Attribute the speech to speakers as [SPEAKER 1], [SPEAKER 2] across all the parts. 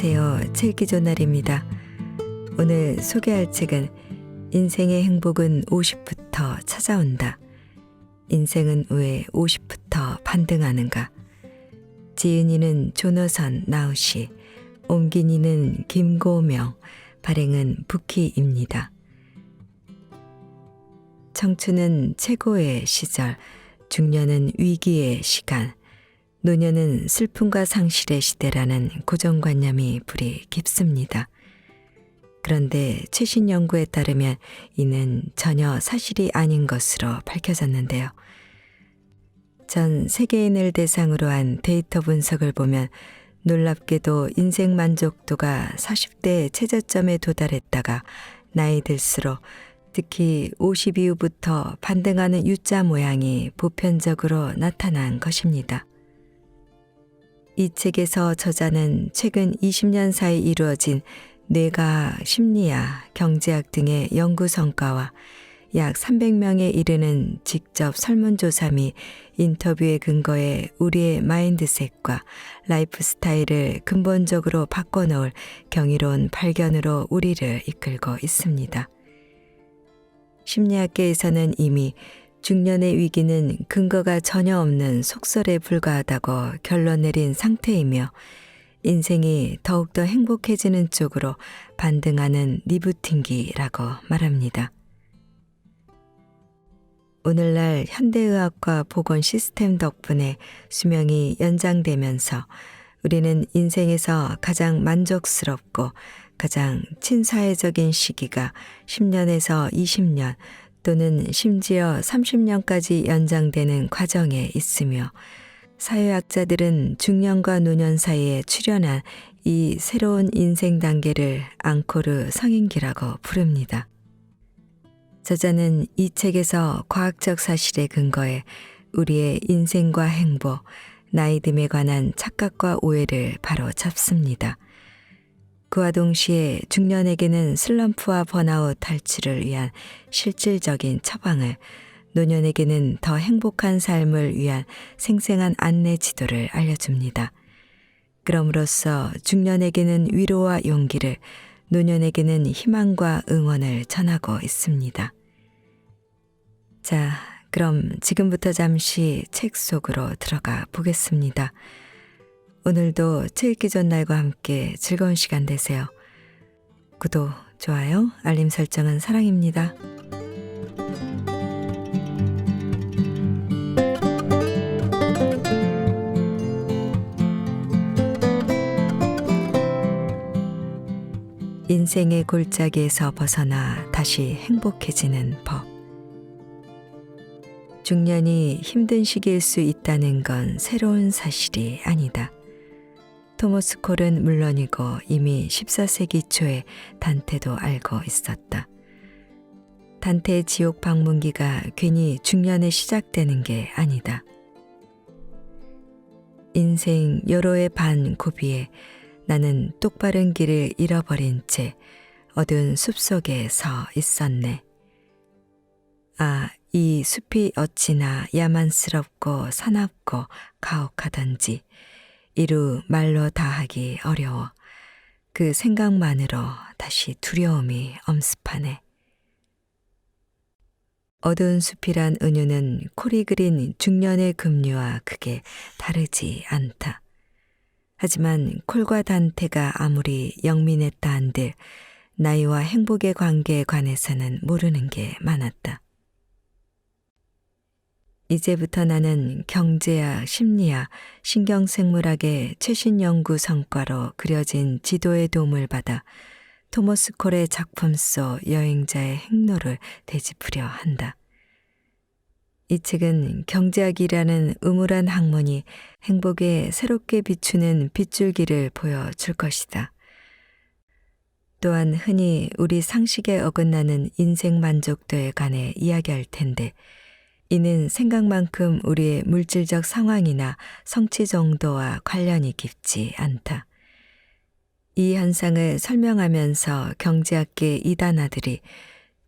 [SPEAKER 1] 안녕하세요. 책기조날입니다. 오늘 소개할 책은 인생의 행복은 50부터 찾아온다. 인생은 왜 50부터 반등하는가? 지은이는 조너선 나우시, 옮긴 이는 김고명, 발행은 부키입니다. 청춘은 최고의 시절, 중년은 위기의 시간, 노년은 슬픔과 상실의 시대라는 고정관념이 불이 깊습니다. 그런데 최신 연구에 따르면 이는 전혀 사실이 아닌 것으로 밝혀졌는데요. 전 세계인을 대상으로 한 데이터 분석을 보면 놀랍게도 인생 만족도가 40대 최저점에 도달했다가 나이 들수록 특히 50 이후부터 반등하는 U자 모양이 보편적으로 나타난 것입니다. 이 책에서 저자는 최근 20년 사이 이루어진 뇌과학, 심리학, 경제학 등의 연구 성과와 약 300명에 이르는 직접 설문조사 및 인터뷰에 근거해 우리의 마인드셋과 라이프 스타일을 근본적으로 바꿔놓을 경이로운 발견으로 우리를 이끌고 있습니다. 심리학계에서는 이미 중년의 위기는 근거가 전혀 없는 속설에 불과하다고 결론 내린 상태이며 인생이 더욱더 행복해지는 쪽으로 반등하는 리부팅기라고 말합니다. 오늘날 현대의학과 보건 시스템 덕분에 수명이 연장되면서 우리는 인생에서 가장 만족스럽고 가장 친사회적인 시기가 10년에서 20년 또는 심지어 30년까지 연장되는 과정에 있으며 사회학자들은 중년과 노년 사이에 출현한 이 새로운 인생 단계를 앙코르 성인기라고 부릅니다. 저자는 이 책에서 과학적 사실에 근거해 우리의 인생과 행복, 나이듦에 관한 착각과 오해를 바로 잡습니다. 그와 동시에 중년에게는 슬럼프와 번아웃 탈출을 위한 실질적인 처방을, 노년에게는 더 행복한 삶을 위한 생생한 안내 지도를 알려줍니다. 그럼으로써 중년에게는 위로와 용기를, 노년에게는 희망과 응원을 전하고 있습니다. 자, 그럼 지금부터 잠시 책 속으로 들어가 보겠습니다. 오늘도 책 읽기 전날과 함께 즐거운 시간 되세요. 구독, 좋아요, 알림 설정은 사랑입니다. 인생의 골짜기에서 벗어나 다시 행복해지는 법. 중년이 힘든 시기일 수 있다는 건 새로운 사실이 아니다. 토머스 콜은 물론이고 이미 14세기 초에 단테도 알고 있었다. 단테의 지옥 방문기가 괜히 중년에 시작되는 게 아니다. 인생 여로의 반 고비에 나는 똑바른 길을 잃어버린 채 어두운 숲속에 서 있었네. 아, 이 숲이 어찌나 야만스럽고 사납고 가혹하던지 이루 말로 다하기 어려워 그 생각만으로 다시 두려움이 엄습하네. 어두운 숲이란 은유는 콜이 그린 중년의 급류와 크게 다르지 않다. 하지만 콜과 단테가 아무리 영민했다 한들 나이와 행복의 관계에 관해서는 모르는 게 많았다. 이제부터 나는 경제학, 심리학, 신경생물학의 최신 연구 성과로 그려진 지도의 도움을 받아 토머스 콜의 작품 속 여행자의 행로를 되짚으려 한다. 이 책은 경제학이라는 음울한 학문이 행복에 새롭게 비추는 빗줄기를 보여줄 것이다. 또한 흔히 우리 상식에 어긋나는 인생 만족도에 관해 이야기할 텐데 이는 생각만큼 우리의 물질적 상황이나 성취 정도와 관련이 깊지 않다. 이 현상을 설명하면서 경제학계 이단아들이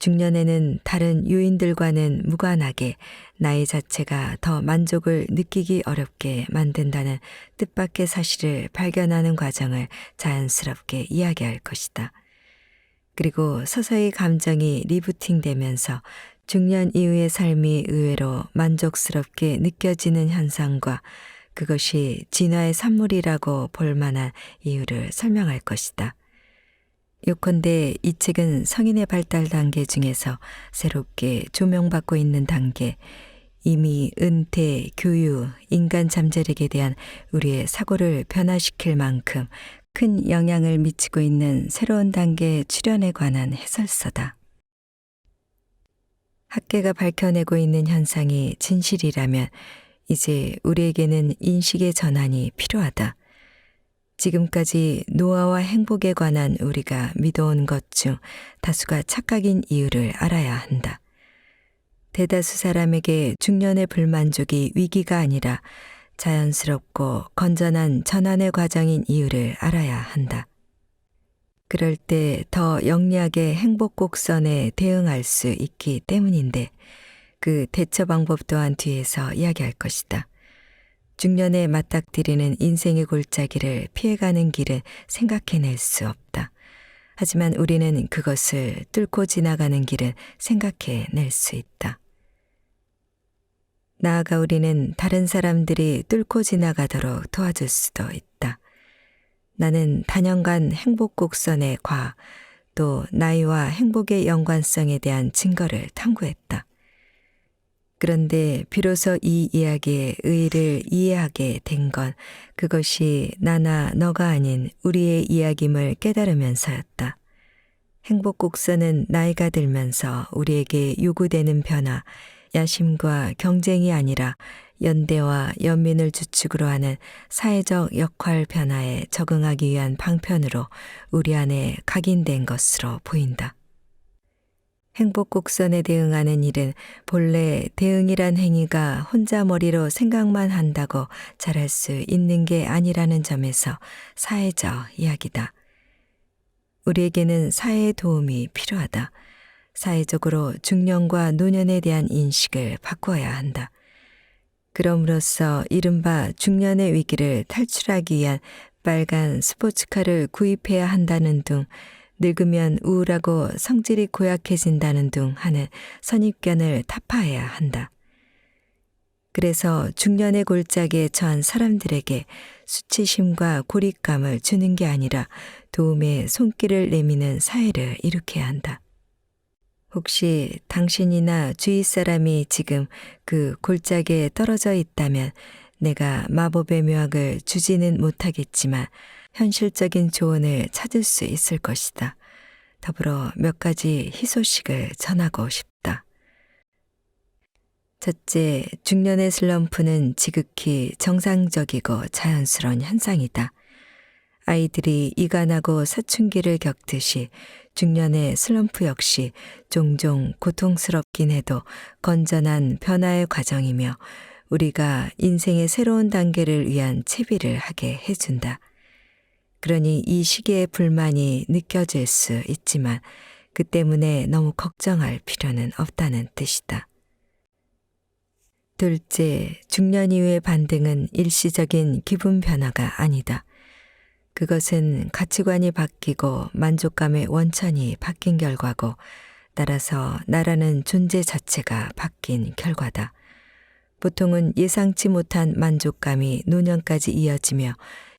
[SPEAKER 1] 중년에는 다른 요인들과는 무관하게 나이 자체가 더 만족을 느끼기 어렵게 만든다는 뜻밖의 사실을 발견하는 과정을 자연스럽게 이야기할 것이다. 그리고 서서히 감정이 리부팅되면서 중년 이후의 삶이 의외로 만족스럽게 느껴지는 현상과 그것이 진화의 산물이라고 볼 만한 이유를 설명할 것이다. 요컨대 이 책은 성인의 발달 단계 중에서 새롭게 조명받고 있는 단계, 이미 은퇴, 교유, 인간 잠재력에 대한 우리의 사고를 변화시킬 만큼 큰 영향을 미치고 있는 새로운 단계의 출현에 관한 해설서다. 학계가 밝혀내고 있는 현상이 진실이라면 이제 우리에게는 인식의 전환이 필요하다. 지금까지 노화와 행복에 관한 우리가 믿어온 것 중 다수가 착각인 이유를 알아야 한다. 대다수 사람에게 중년의 불만족이 위기가 아니라 자연스럽고 건전한 전환의 과정인 이유를 알아야 한다. 그럴 때 더 영리하게 행복 곡선에 대응할 수 있기 때문인데 그 대처 방법 또한 뒤에서 이야기할 것이다. 중년에 맞닥뜨리는 인생의 골짜기를 피해가는 길은 생각해낼 수 없다. 하지만 우리는 그것을 뚫고 지나가는 길은 생각해낼 수 있다. 나아가 우리는 다른 사람들이 뚫고 지나가도록 도와줄 수도 있다. 나는 단연간 행복 곡선의 과학, 또 나이와 행복의 연관성에 대한 증거를 탐구했다. 그런데 비로소 이 이야기의 의의를 이해하게 된 건 그것이 나나 너가 아닌 우리의 이야기임을 깨달으면서였다. 행복 곡선은 나이가 들면서 우리에게 요구되는 변화, 야심과 경쟁이 아니라 연대와 연민을 주축으로 하는 사회적 역할 변화에 적응하기 위한 방편으로 우리 안에 각인된 것으로 보인다. 행복 곡선에 대응하는 일은 본래 대응이란 행위가 혼자 머리로 생각만 한다고 잘할 수 있는 게 아니라는 점에서 사회적 이야기다. 우리에게는 사회의 도움이 필요하다. 사회적으로 중년과 노년에 대한 인식을 바꾸어야 한다. 그럼으로써 이른바 중년의 위기를 탈출하기 위한 빨간 스포츠카를 구입해야 한다는 등 늙으면 우울하고 성질이 고약해진다는 등 하는 선입견을 타파해야 한다. 그래서 중년의 골짜기에 처한 사람들에게 수치심과 고립감을 주는 게 아니라 도움의 손길을 내미는 사회를 일으켜야 한다. 혹시 당신이나 주위 사람이 지금 그 골짜기에 떨어져 있다면 내가 마법의 묘약을 주지는 못하겠지만 현실적인 조언을 찾을 수 있을 것이다. 더불어 몇 가지 희소식을 전하고 싶다. 첫째, 중년의 슬럼프는 지극히 정상적이고 자연스러운 현상이다. 아이들이 이간하고 사춘기를 겪듯이 중년의 슬럼프 역시 종종 고통스럽긴 해도 건전한 변화의 과정이며 우리가 인생의 새로운 단계를 위한 채비를 하게 해준다. 그러니 이 시기의 불만이 느껴질 수 있지만 그 때문에 너무 걱정할 필요는 없다는 뜻이다. 둘째, 중년 이후의 반등은 일시적인 기분 변화가 아니다. 그것은 가치관이 바뀌고 만족감의 원천이 바뀐 결과고 따라서 나라는 존재 자체가 바뀐 결과다. 보통은 예상치 못한 만족감이 노년까지 이어지며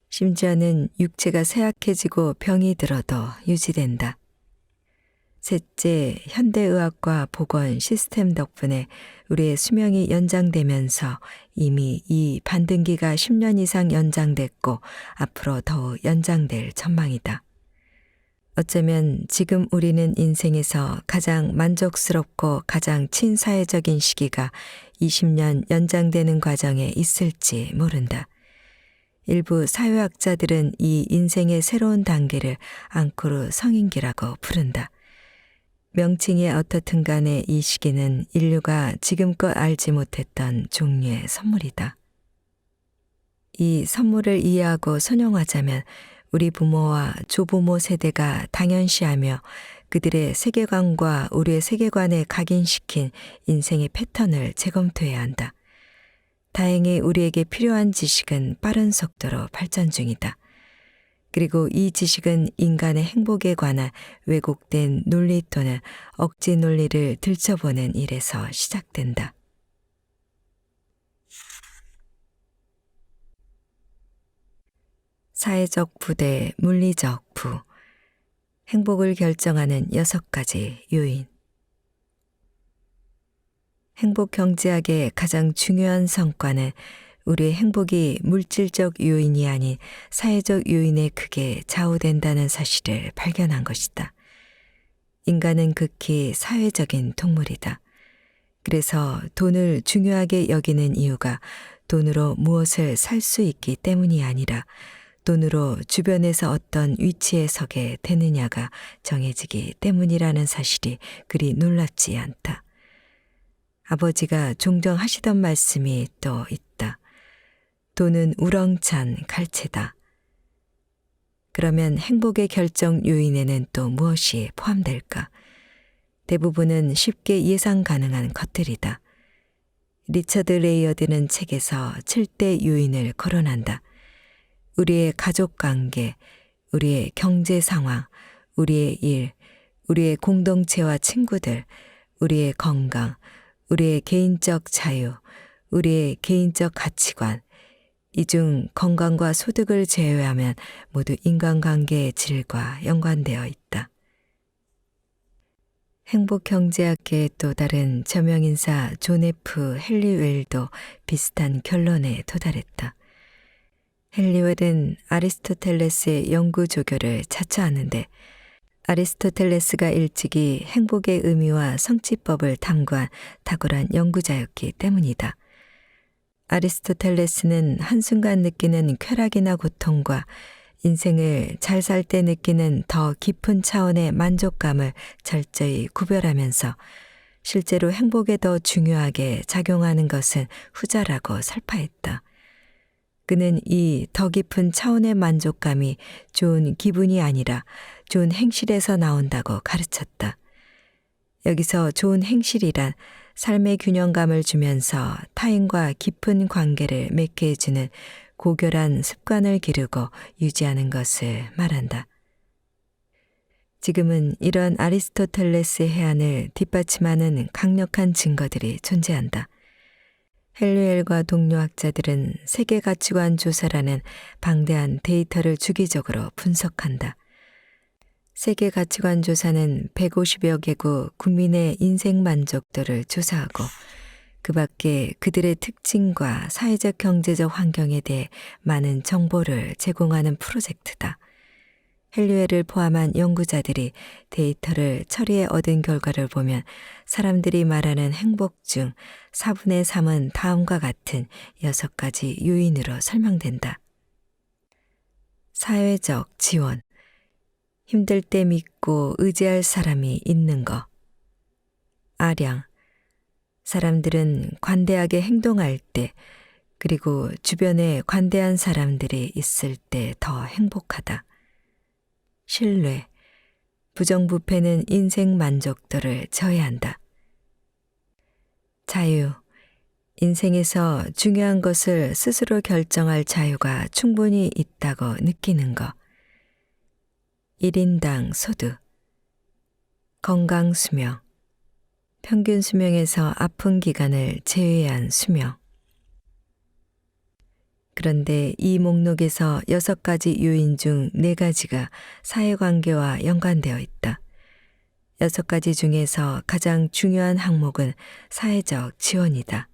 [SPEAKER 1] 심지어는 육체가 쇠약해지고 병이 들어도 유지된다. 셋째, 현대의학과 보건 시스템 덕분에 우리의 수명이 연장되면서 이미 이 반등기가 10년 이상 연장됐고 앞으로 더욱 연장될 전망이다. 어쩌면 지금 우리는 인생에서 가장 만족스럽고 가장 친사회적인 시기가 20년 연장되는 과정에 있을지 모른다. 일부 사회학자들은 이 인생의 새로운 단계를 앙코르 성인기라고 부른다. 명칭이 어떻든 간에 이 시기는 인류가 지금껏 알지 못했던 종류의 선물이다. 이 선물을 이해하고 선용하자면 우리 부모와 조부모 세대가 당연시하며 그들의 세계관과 우리의 세계관에 각인시킨 인생의 패턴을 재검토해야 한다. 다행히 우리에게 필요한 지식은 빠른 속도로 발전 중이다. 그리고 이 지식은 인간의 행복에 관한 왜곡된 논리 또는 억지 논리를 들춰보는 일에서 시작된다. 사회적 부 대 물리적 부. 행복을 결정하는 6가지 요인. 행복 경제학의 가장 중요한 성과는 우리의 행복이 물질적 요인이 아닌 사회적 요인에 크게 좌우된다는 사실을 발견한 것이다. 인간은 극히 사회적인 동물이다. 그래서 돈을 중요하게 여기는 이유가 돈으로 무엇을 살 수 있기 때문이 아니라 돈으로 주변에서 어떤 위치에 서게 되느냐가 정해지기 때문이라는 사실이 그리 놀랍지 않다. 아버지가 종종 하시던 말씀이 또 있다. 돈은 우렁찬 갈채다. 그러면 행복의 결정 요인에는 또 무엇이 포함될까? 대부분은 쉽게 예상 가능한 것들이다. 리처드 레이어드는 책에서 7대 요인을 거론한다. 우리의 가족 관계, 우리의 경제 상황, 우리의 일, 우리의 공동체와 친구들, 우리의 건강, 우리의 개인적 자유, 우리의 개인적 가치관, 이 중 건강과 소득을 제외하면 모두 인간관계의 질과 연관되어 있다. 행복경제학계의 또 다른 저명인사 존 F. 헨리웰도 비슷한 결론에 도달했다. 헨리웰은 아리스토텔레스의 연구 조교를 자처하는데 아리스토텔레스가 일찍이 행복의 의미와 성취법을 탐구한 탁월한 연구자였기 때문이다. 아리스토텔레스는 한순간 느끼는 쾌락이나 고통과 인생을 잘 살 때 느끼는 더 깊은 차원의 만족감을 철저히 구별하면서 실제로 행복에 더 중요하게 작용하는 것은 후자라고 설파했다. 그는 이 더 깊은 차원의 만족감이 좋은 기분이 아니라 좋은 행실에서 나온다고 가르쳤다. 여기서 좋은 행실이란 삶의 균형감을 주면서 타인과 깊은 관계를 맺게 해주는 고결한 습관을 기르고 유지하는 것을 말한다. 지금은 이런 아리스토텔레스의 해안을 뒷받침하는 강력한 증거들이 존재한다. 헨리웰과 동료 학자들은 세계 가치관 조사라는 방대한 데이터를 주기적으로 분석한다. 세계 가치관 조사는 150여 개국 국민의 인생 만족도를 조사하고 그 밖에 그들의 특징과 사회적 경제적 환경에 대해 많은 정보를 제공하는 프로젝트다. 헨리웰을 포함한 연구자들이 데이터를 처리해 얻은 결과를 보면 사람들이 말하는 행복 중 4분의 3은 다음과 같은 6가지 요인으로 설명된다. 사회적 지원, 힘들 때 믿고 의지할 사람이 있는 것. 아량, 사람들은 관대하게 행동할 때 그리고 주변에 관대한 사람들이 있을 때 더 행복하다. 신뢰, 부정부패는 인생 만족도를 저해한다. 자유, 인생에서 중요한 것을 스스로 결정할 자유가 충분히 있다고 느끼는 것. 1인당 소득, 건강 수명, 평균 수명에서 아픈 기간을 제외한 수명. 그런데 이 목록에서 6가지 요인 중 4가지가 사회관계와 연관되어 있다. 6가지 중에서 가장 중요한 항목은 사회적 지원이다.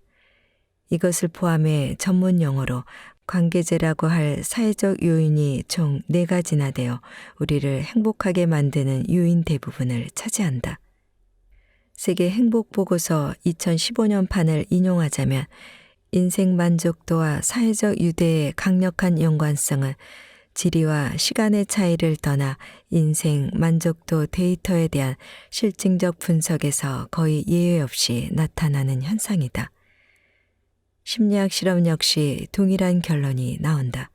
[SPEAKER 1] 이것을 포함해 전문 용어로 관계제라고 할 사회적 요인이 총 4가지나 되어 우리를 행복하게 만드는 요인 대부분을 차지한다. 세계 행복보고서 2015년 판을 인용하자면 인생 만족도와 사회적 유대의 강력한 연관성은 지리와 시간의 차이를 떠나 인생 만족도 데이터에 대한 실증적 분석에서 거의 예외 없이 나타나는 현상이다. 심리학 실험 역시 동일한 결론이 나온다.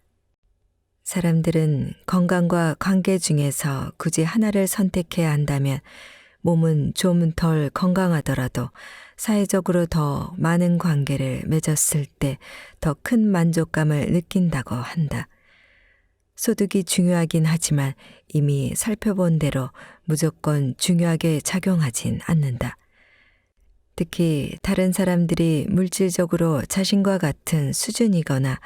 [SPEAKER 1] 사람들은 건강과 관계 중에서 굳이 하나를 선택해야 한다면 몸은 좀 덜 건강하더라도 사회적으로 더 많은 관계를 맺었을 때 더 큰 만족감을 느낀다고 한다. 소득이 중요하긴 하지만 이미 살펴본 대로 무조건 중요하게 작용하진 않는다. 특히 다른 사람들이 물질적으로 자신과 같은 수준이거나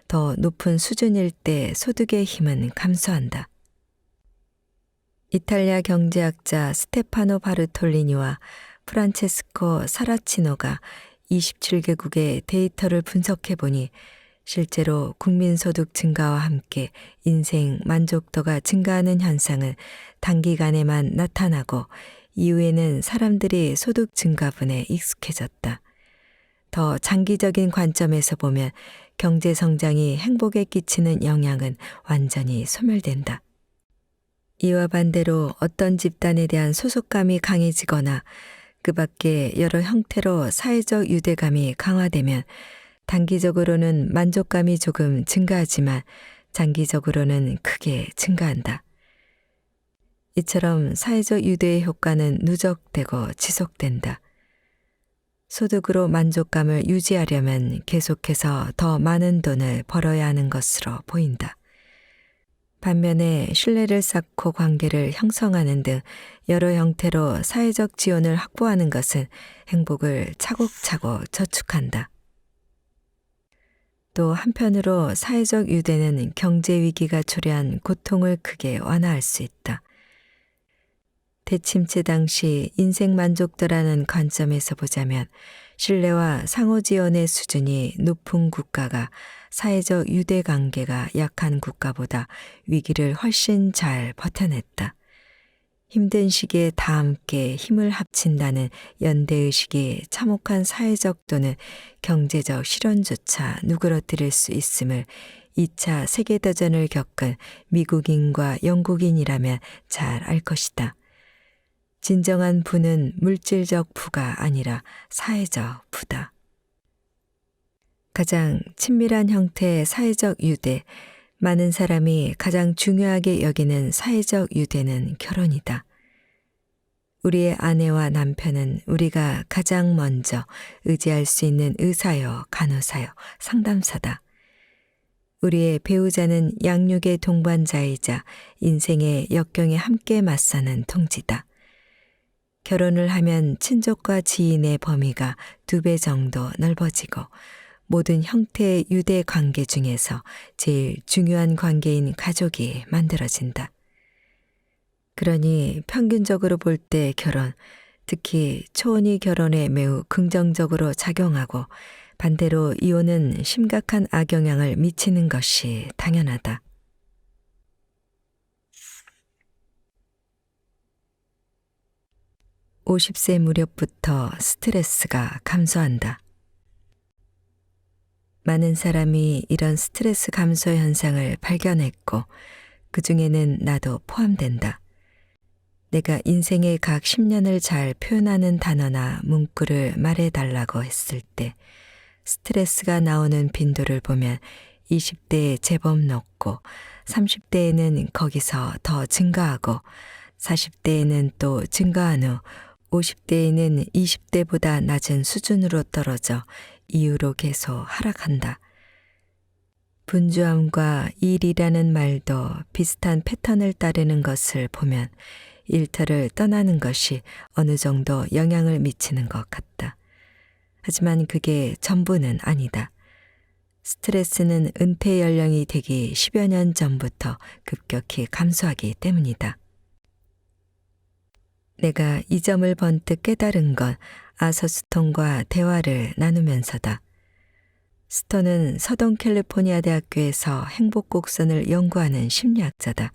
[SPEAKER 1] 더 높은 수준일 때 소득의 힘은 감소한다. 이탈리아 경제학자 스테파노 바르톨리니와 프란체스코 사라치노가 27개국의 데이터를 분석해 보니 실제로 국민소득 증가와 함께 인생 만족도가 증가하는 현상은 단기간에만 나타나고 이후에는 사람들이 소득 증가분에 익숙해졌다. 더 장기적인 관점에서 보면 경제 성장이 행복에 끼치는 영향은 완전히 소멸된다. 이와 반대로 어떤 집단에 대한 소속감이 강해지거나 그 밖에 여러 형태로 사회적 유대감이 강화되면 단기적으로는 만족감이 조금 증가하지만 장기적으로는 크게 증가한다. 이처럼 사회적 유대의 효과는 누적되고 지속된다. 소득으로 만족감을 유지하려면 계속해서 더 많은 돈을 벌어야 하는 것으로 보인다. 반면에 신뢰를 쌓고 관계를 형성하는 등 여러 형태로 사회적 지원을 확보하는 것은 행복을 차곡차곡 저축한다. 또 한편으로 사회적 유대는 경제 위기가 초래한 고통을 크게 완화할 수 있다. 대침체 당시 인생 만족도라는 관점에서 보자면 신뢰와 상호 지원의 수준이 높은 국가가 사회적 유대 관계가 약한 국가보다 위기를 훨씬 잘 버텨냈다. 힘든 시기에 다 함께 힘을 합친다는 연대의식이 참혹한 사회적 또는 경제적 실현조차 누그러뜨릴 수 있음을 2차 세계대전을 겪은 미국인과 영국인이라면 잘 알 것이다. 진정한 부는 물질적 부가 아니라 사회적 부다. 가장 친밀한 형태의 사회적 유대, 많은 사람이 가장 중요하게 여기는 사회적 유대는 결혼이다. 우리의 아내와 남편은 우리가 가장 먼저 의지할 수 있는 의사요, 간호사요, 상담사다. 우리의 배우자는 양육의 동반자이자 인생의 역경에 함께 맞서는 동지다. 결혼을 하면 친족과 지인의 범위가 2배 정도 넓어지고 모든 형태의 유대 관계 중에서 제일 중요한 관계인 가족이 만들어진다. 그러니 평균적으로 볼 때 결혼, 특히 초혼이 결혼에 매우 긍정적으로 작용하고 반대로 이혼은 심각한 악영향을 미치는 것이 당연하다. 50세 무렵부터 스트레스가 감소한다. 많은 사람이 이런 스트레스 감소 현상을 발견했고 그 중에는 나도 포함된다. 내가 인생의 각 10년을 잘 표현하는 단어나 문구를 말해달라고 했을 때 스트레스가 나오는 빈도를 보면 20대에 제법 높고 30대에는 거기서 더 증가하고 40대에는 또 증가한 후 50대에는 20대보다 낮은 수준으로 떨어져 이후로 계속 하락한다. 분주함과 일이라는 말도 비슷한 패턴을 따르는 것을 보면 일터를 떠나는 것이 어느 정도 영향을 미치는 것 같다. 하지만 그게 전부는 아니다. 스트레스는 은퇴 연령이 되기 10여 년 전부터 급격히 감소하기 때문이다. 내가 이 점을 번뜩 깨달은 건 아서 스톤과 대화를 나누면서다. 스톤은 서동 캘리포니아 대학교에서 행복 곡선을 연구하는 심리학자다.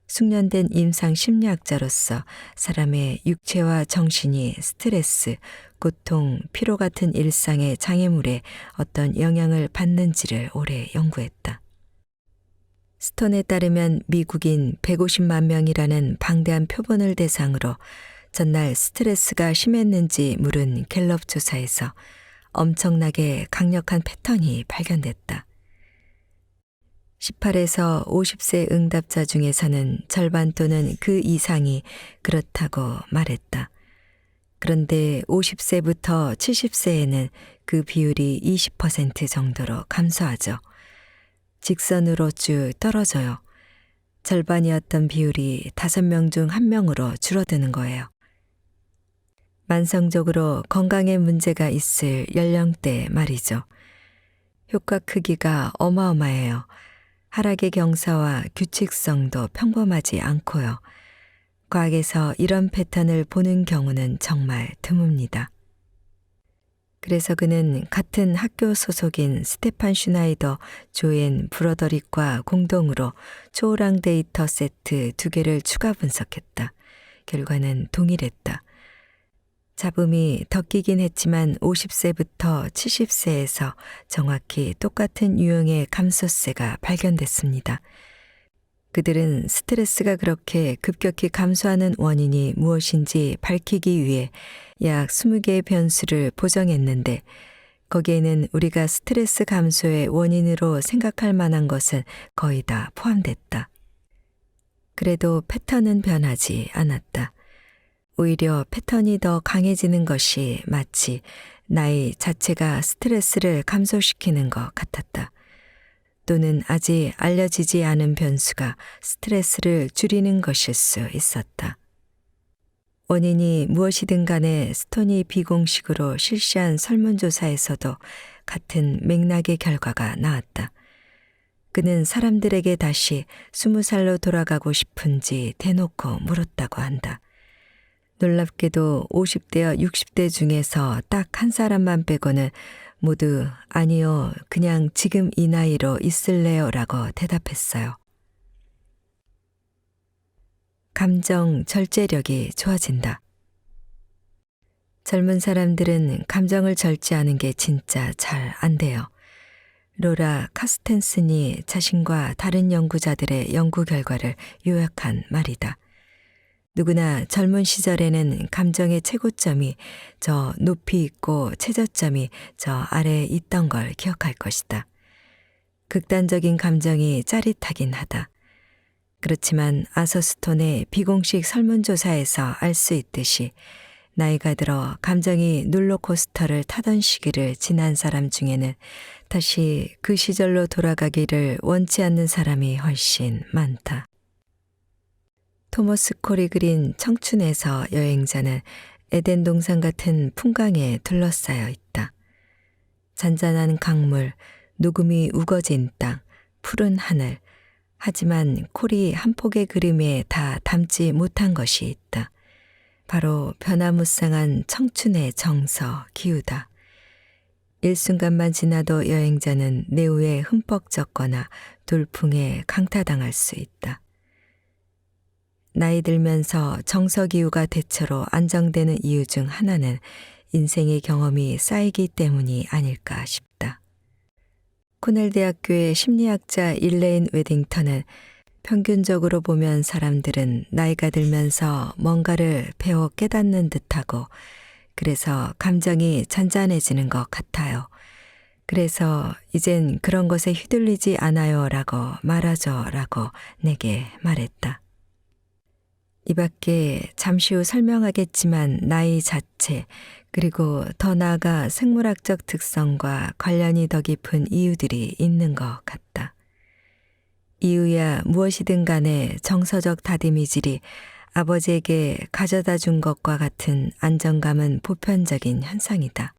[SPEAKER 1] 숙련된 임상 심리학자로서 사람의 육체와 정신이 스트레스, 고통, 피로 같은 일상의 장애물에 어떤 영향을 받는지를 오래 연구했다. 스톤에 따르면 미국인 150만 명이라는 방대한 표본을 대상으로 전날 스트레스가 심했는지 물은 갤럽 조사에서 엄청나게 강력한 패턴이 발견됐다. 18에서 50세 응답자 중에서는 절반 또는 그 이상이 그렇다고 말했다. 그런데 50세부터 70세에는 그 비율이 20% 정도로 감소하죠. 직선으로 쭉 떨어져요. 절반이었던 비율이 5명 중 1명으로 줄어드는 거예요. 만성적으로 건강에 문제가 있을 연령대 말이죠. 효과 크기가 어마어마해요. 하락의 경사와 규칙성도 평범하지 않고요. 과학에서 이런 패턴을 보는 경우는 정말 드뭅니다. 그래서 그는 같은 학교 소속인 스테판 슈나이더, 조앤 브로더릭과 공동으로 초호랑 데이터 세트 2개를 추가 분석했다. 결과는 동일했다. 잡음이 더 끼긴 했지만 50세부터 70세에서 정확히 똑같은 유형의 감소세가 발견됐습니다. 그들은 스트레스가 그렇게 급격히 감소하는 원인이 무엇인지 밝히기 위해 약 20개의 변수를 보정했는데 거기에는 우리가 스트레스 감소의 원인으로 생각할 만한 것은 거의 다 포함됐다. 그래도 패턴은 변하지 않았다. 오히려 패턴이 더 강해지는 것이 마치 나이 자체가 스트레스를 감소시키는 것 같았다. 또는 아직 알려지지 않은 변수가 스트레스를 줄이는 것일 수 있었다. 원인이 무엇이든 간에 스톤이 비공식으로 실시한 설문조사에서도 같은 맥락의 결과가 나왔다. 그는 사람들에게 다시 20살로 돌아가고 싶은지 대놓고 물었다고 한다. 놀랍게도 50대와 60대 중에서 딱 한 사람만 빼고는 모두 아니요, 그냥 지금 이 나이로 있을래요 라고 대답했어요. 감정 절제력이 좋아진다. 젊은 사람들은 감정을 절제하는 게 진짜 잘 안 돼요. 로라 카스텐슨이 자신과 다른 연구자들의 연구 결과를 요약한 말이다. 누구나 젊은 시절에는 감정의 최고점이 저 높이 있고 최저점이 저 아래에 있던 걸 기억할 것이다. 극단적인 감정이 짜릿하긴 하다. 그렇지만 아서스톤의 비공식 설문조사에서 알 수 있듯이 나이가 들어 감정이 롤러코스터를 타던 시기를 지난 사람 중에는 다시 그 시절로 돌아가기를 원치 않는 사람이 훨씬 많다. 토머스 콜이 그린 청춘에서 여행자는 에덴 동산 같은 풍광에 둘러싸여 있다. 잔잔한 강물, 녹음이 우거진 땅, 푸른 하늘. 하지만 콜이 한 폭의 그림에 다 담지 못한 것이 있다. 바로 변화무쌍한 청춘의 정서, 기우다. 일순간만 지나도 여행자는 내후에 흠뻑 젖거나 돌풍에 강타당할 수 있다. 나이 들면서 정서기후가 대체로 안정되는 이유 중 하나는 인생의 경험이 쌓이기 때문이 아닐까 싶다. 코넬 대학교의 심리학자 일레인 웨딩턴은 평균적으로 보면 사람들은 나이가 들면서 뭔가를 배워 깨닫는 듯하고 그래서 감정이 잔잔해지는 것 같아요. 그래서 이젠 그런 것에 휘둘리지 않아요 라고 말하죠 라고 내게 말했다. 이 밖에 잠시 후 설명하겠지만 나이 자체 그리고 더 나아가 생물학적 특성과 관련이 더 깊은 이유들이 있는 것 같다. 이유야 무엇이든 간에 정서적 다듬이질이 아버지에게 가져다 준 것과 같은 안정감은 보편적인 현상이다.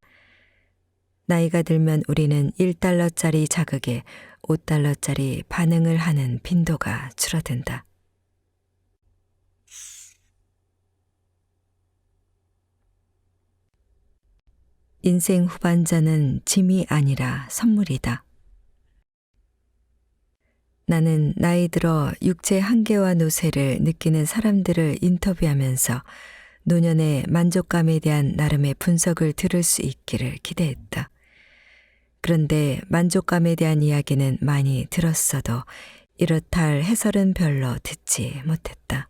[SPEAKER 1] 나이가 들면 우리는 1달러짜리 자극에 5달러짜리 반응을 하는 빈도가 줄어든다. 인생 후반전은 짐이 아니라 선물이다. 나는 나이 들어 육체 한계와 노쇠를 느끼는 사람들을 인터뷰하면서 노년의 만족감에 대한 나름의 분석을 들을 수 있기를 기대했다. 그런데 만족감에 대한 이야기는 많이 들었어도 이렇다 할 해설은 별로 듣지 못했다.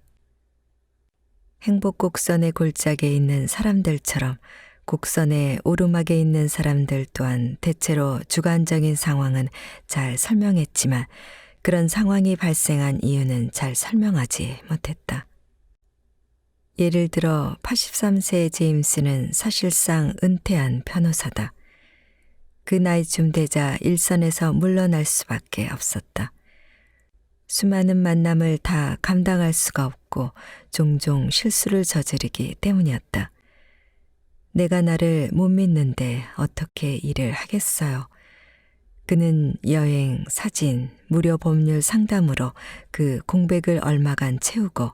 [SPEAKER 1] 행복 곡선의 골짜기에 있는 사람들처럼 곡선의 오르막에 있는 사람들 또한 대체로 주관적인 상황은 잘 설명했지만 그런 상황이 발생한 이유는 잘 설명하지 못했다. 예를 들어 83세의 제임스는 사실상 은퇴한 변호사다. 그 나이쯤 되자 일선에서 물러날 수밖에 없었다. 수많은 만남을 다 감당할 수가 없고 종종 실수를 저지르기 때문이었다. 내가 나를 못 믿는데 어떻게 일을 하겠어요. 그는 여행, 사진, 무료 법률 상담으로 그 공백을 얼마간 채우고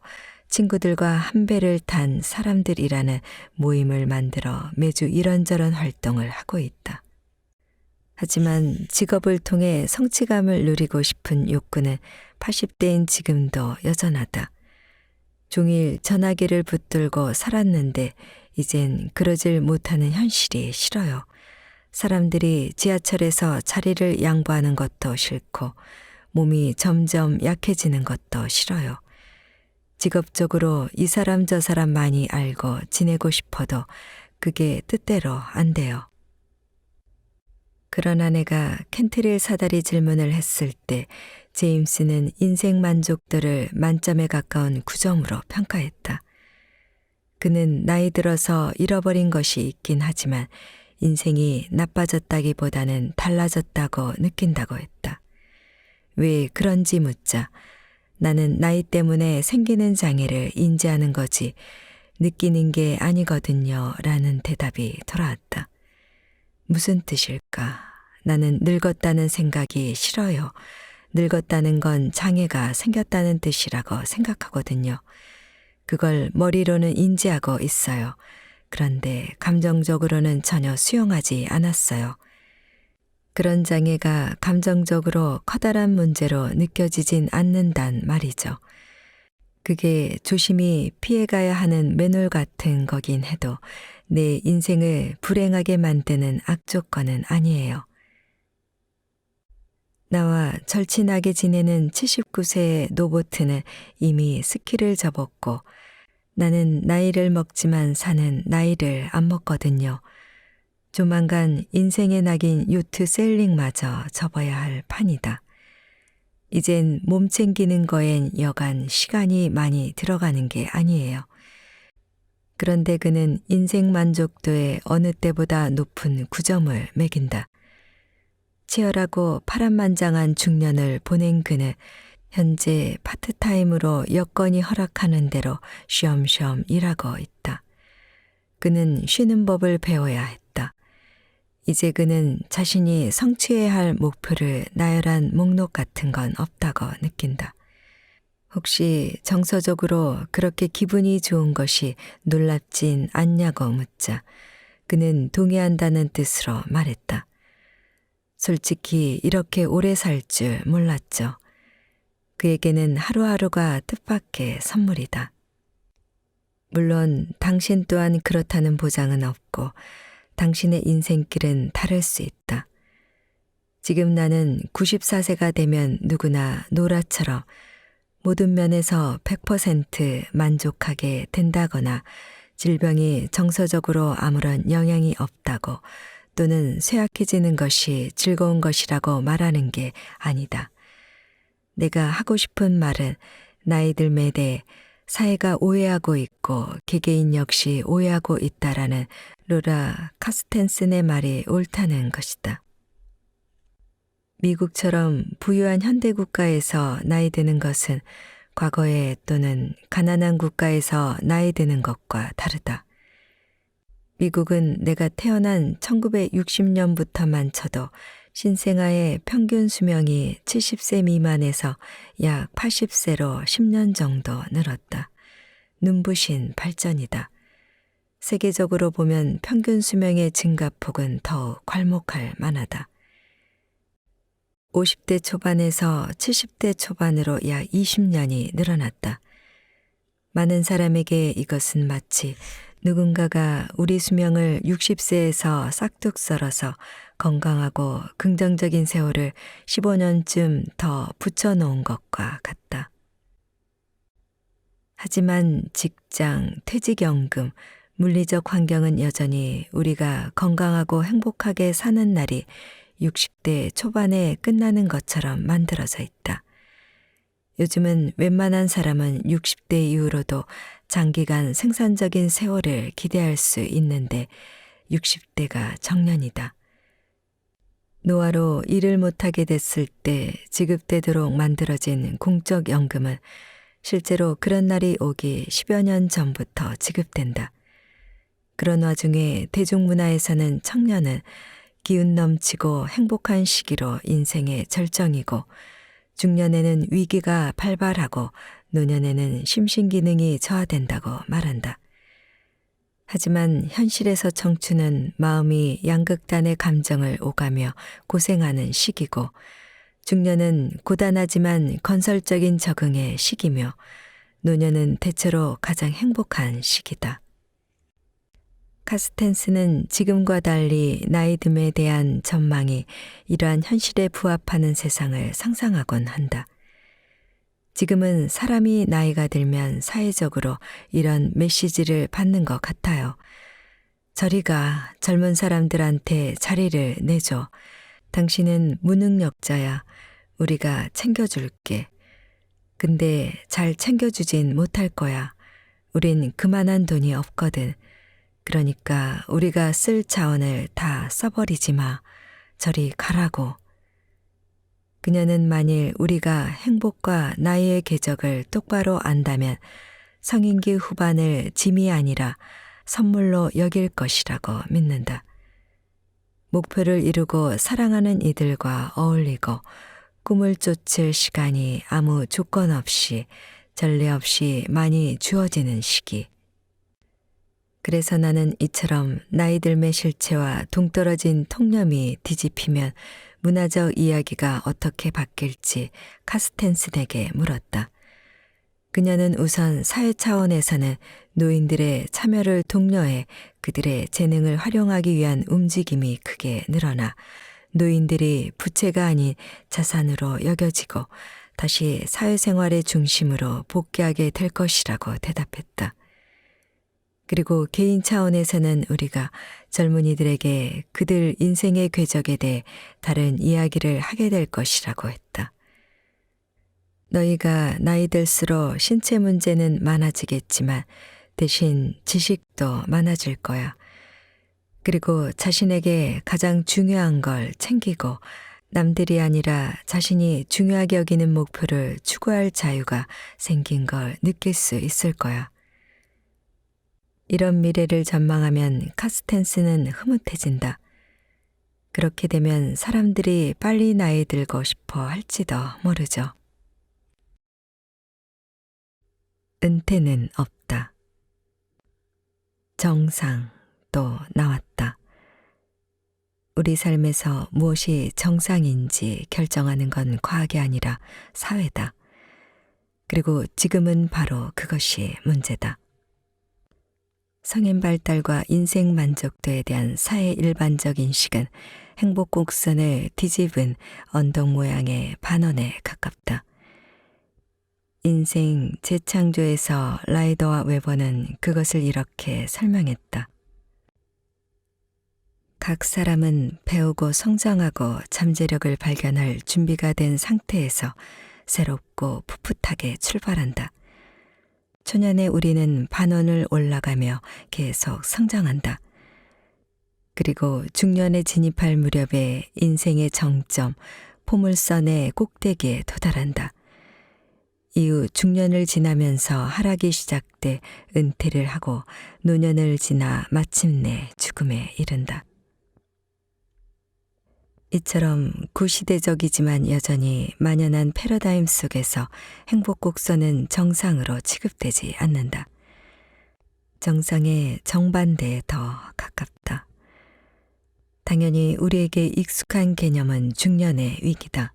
[SPEAKER 1] 친구들과 한 배를 탄 사람들이라는 모임을 만들어 매주 이런저런 활동을 하고 있다. 하지만 직업을 통해 성취감을 누리고 싶은 욕구는 80대인 지금도 여전하다. 종일 전화기를 붙들고 살았는데 이젠 그러질 못하는 현실이 싫어요. 사람들이 지하철에서 자리를 양보하는 것도 싫고 몸이 점점 약해지는 것도 싫어요. 직업적으로 이 사람 저 사람 많이 알고 지내고 싶어도 그게 뜻대로 안 돼요. 그러나 내가 켄트릴 사다리 질문을 했을 때 제임스는 인생 만족도를 만점에 가까운 9점으로 평가했다. 그는 나이 들어서 잃어버린 것이 있긴 하지만 인생이 나빠졌다기보다는 달라졌다고 느낀다고 했다. 왜 그런지 묻자 나는 나이 때문에 생기는 장애를 인지하는 거지 느끼는 게 아니거든요 라는 대답이 돌아왔다. 무슨 뜻일까? 나는 늙었다는 생각이 싫어요. 늙었다는 건 장애가 생겼다는 뜻이라고 생각하거든요. 그걸 머리로는 인지하고 있어요. 그런데 감정적으로는 전혀 수용하지 않았어요. 그런 장애가 감정적으로 커다란 문제로 느껴지진 않는단 말이죠. 그게 조심히 피해가야 하는 맨홀 같은 거긴 해도 내 인생을 불행하게 만드는 악조건은 아니에요. 나와 절친하게 지내는 79세의 노보트는 이미 스키를 접었고 나는 나이를 먹지만 사는 나이를 안 먹거든요. 조만간 인생의 낙인 요트 세일링마저 접어야 할 판이다. 이젠 몸 챙기는 거엔 여간 시간이 많이 들어가는 게 아니에요. 그런데 그는 인생 만족도에 어느 때보다 높은 9점을 매긴다. 치열하고 파란만장한 중년을 보낸 그는 현재 파트타임으로 여건이 허락하는 대로 쉬엄쉬엄 일하고 있다. 그는 쉬는 법을 배워야 했다. 이제 그는 자신이 성취해야 할 목표를 나열한 목록 같은 건 없다고 느낀다. 혹시 정서적으로 그렇게 기분이 좋은 것이 놀랍진 않냐고 묻자 그는 동의한다는 뜻으로 말했다. 솔직히 이렇게 오래 살 줄 몰랐죠. 그에게는 하루하루가 뜻밖의 선물이다. 물론 당신 또한 그렇다는 보장은 없고 당신의 인생길은 다를 수 있다. 지금 나는 94세가 되면 누구나 노라처럼 모든 면에서 100% 만족하게 된다거나 질병이 정서적으로 아무런 영향이 없다고 또는 쇠약해지는 것이 즐거운 것이라고 말하는 게 아니다. 내가 하고 싶은 말은 나이 들매 대해 사회가 오해하고 있고 개개인 역시 오해하고 있다라는 로라 카스텐슨의 말이 옳다는 것이다. 미국처럼 부유한 현대 국가에서 나이 드는 것은 과거에 또는 가난한 국가에서 나이 드는 것과 다르다. 미국은 내가 태어난 1960년부터만 쳐도 신생아의 평균 수명이 70세 미만에서 약 80세로 10년 정도 늘었다. 눈부신 발전이다. 세계적으로 보면 평균 수명의 증가폭은 더욱 괄목할 만하다. 50대 초반에서 70대 초반으로 약 20년이 늘어났다. 많은 사람에게 이것은 마치 누군가가 우리 수명을 60세에서 싹둑 썰어서 건강하고 긍정적인 세월을 15년쯤 더 붙여놓은 것과 같다. 하지만 직장, 퇴직연금, 물리적 환경은 여전히 우리가 건강하고 행복하게 사는 날이 60대 초반에 끝나는 것처럼 만들어져 있다. 요즘은 웬만한 사람은 60대 이후로도 장기간 생산적인 세월을 기대할 수 있는데 60대가 정년이다. 노화로 일을 못하게 됐을 때 지급되도록 만들어진 공적연금은 실제로 그런 날이 오기 10여 년 전부터 지급된다. 그런 와중에 대중문화에서는 청년은 기운 넘치고 행복한 시기로 인생의 절정이고 중년에는 위기가 발발하고 노년에는 심신기능이 저하된다고 말한다. 하지만 현실에서 청춘은 마음이 양극단의 감정을 오가며 고생하는 시기고 중년은 고단하지만 건설적인 적응의 시기며 노년은 대체로 가장 행복한 시기다. 카스텐스는 지금과 달리 나이듦에 대한 전망이 이러한 현실에 부합하는 세상을 상상하곤 한다. 지금은 사람이 나이가 들면 사회적으로 이런 메시지를 받는 것 같아요. 저리가 젊은 사람들한테 자리를 내줘. 당신은 무능력자야. 우리가 챙겨줄게. 근데 잘 챙겨주진 못할 거야. 우린 그만한 돈이 없거든. 그러니까 우리가 쓸 자원을 다 써버리지 마. 저리 가라고. 그녀는 만일 우리가 행복과 나이의 궤적을 똑바로 안다면 성인기 후반을 짐이 아니라 선물로 여길 것이라고 믿는다. 목표를 이루고 사랑하는 이들과 어울리고 꿈을 쫓을 시간이 아무 조건 없이 전례 없이 많이 주어지는 시기. 그래서 나는 이처럼 나이 들매 실체와 동떨어진 통념이 뒤집히면 문화적 이야기가 어떻게 바뀔지 카스텐슨에게 물었다. 그녀는 우선 사회 차원에서는 노인들의 참여를 독려해 그들의 재능을 활용하기 위한 움직임이 크게 늘어나 노인들이 부채가 아닌 자산으로 여겨지고 다시 사회생활의 중심으로 복귀하게 될 것이라고 대답했다. 그리고 개인 차원에서는 우리가 젊은이들에게 그들 인생의 궤적에 대해 다른 이야기를 하게 될 것이라고 했다. 너희가 나이 들수록 신체 문제는 많아지겠지만 대신 지식도 많아질 거야. 그리고 자신에게 가장 중요한 걸 챙기고 남들이 아니라 자신이 중요하게 여기는 목표를 추구할 자유가 생긴 걸 느낄 수 있을 거야. 이런 미래를 전망하면 카스텐스는 흐뭇해진다. 그렇게 되면 사람들이 빨리 나이 들고 싶어 할지도 모르죠. 은퇴는 없다. 정상도 나왔다. 우리 삶에서 무엇이 정상인지 결정하는 건 과학이 아니라 사회다. 그리고 지금은 바로 그것이 문제다. 성인 발달과 인생 만족도에 대한 사회 일반적 인식은 행복 곡선을 뒤집은 언덕 모양의 반원에 가깝다. 인생 재창조에서 라이더와 웨버는 그것을 이렇게 설명했다. 각 사람은 배우고 성장하고 잠재력을 발견할 준비가 된 상태에서 새롭고 풋풋하게 출발한다. 초년의 우리는 반원을 올라가며 계속 성장한다. 그리고 중년에 진입할 무렵에 인생의 정점, 포물선의 꼭대기에 도달한다. 이후 중년을 지나면서 하락이 시작돼 은퇴를 하고 노년을 지나 마침내 죽음에 이른다. 이처럼 구시대적이지만 여전히 만연한 패러다임 속에서 행복 곡선은 정상으로 취급되지 않는다. 정상의 정반대에 더 가깝다. 당연히 우리에게 익숙한 개념은 중년의 위기다.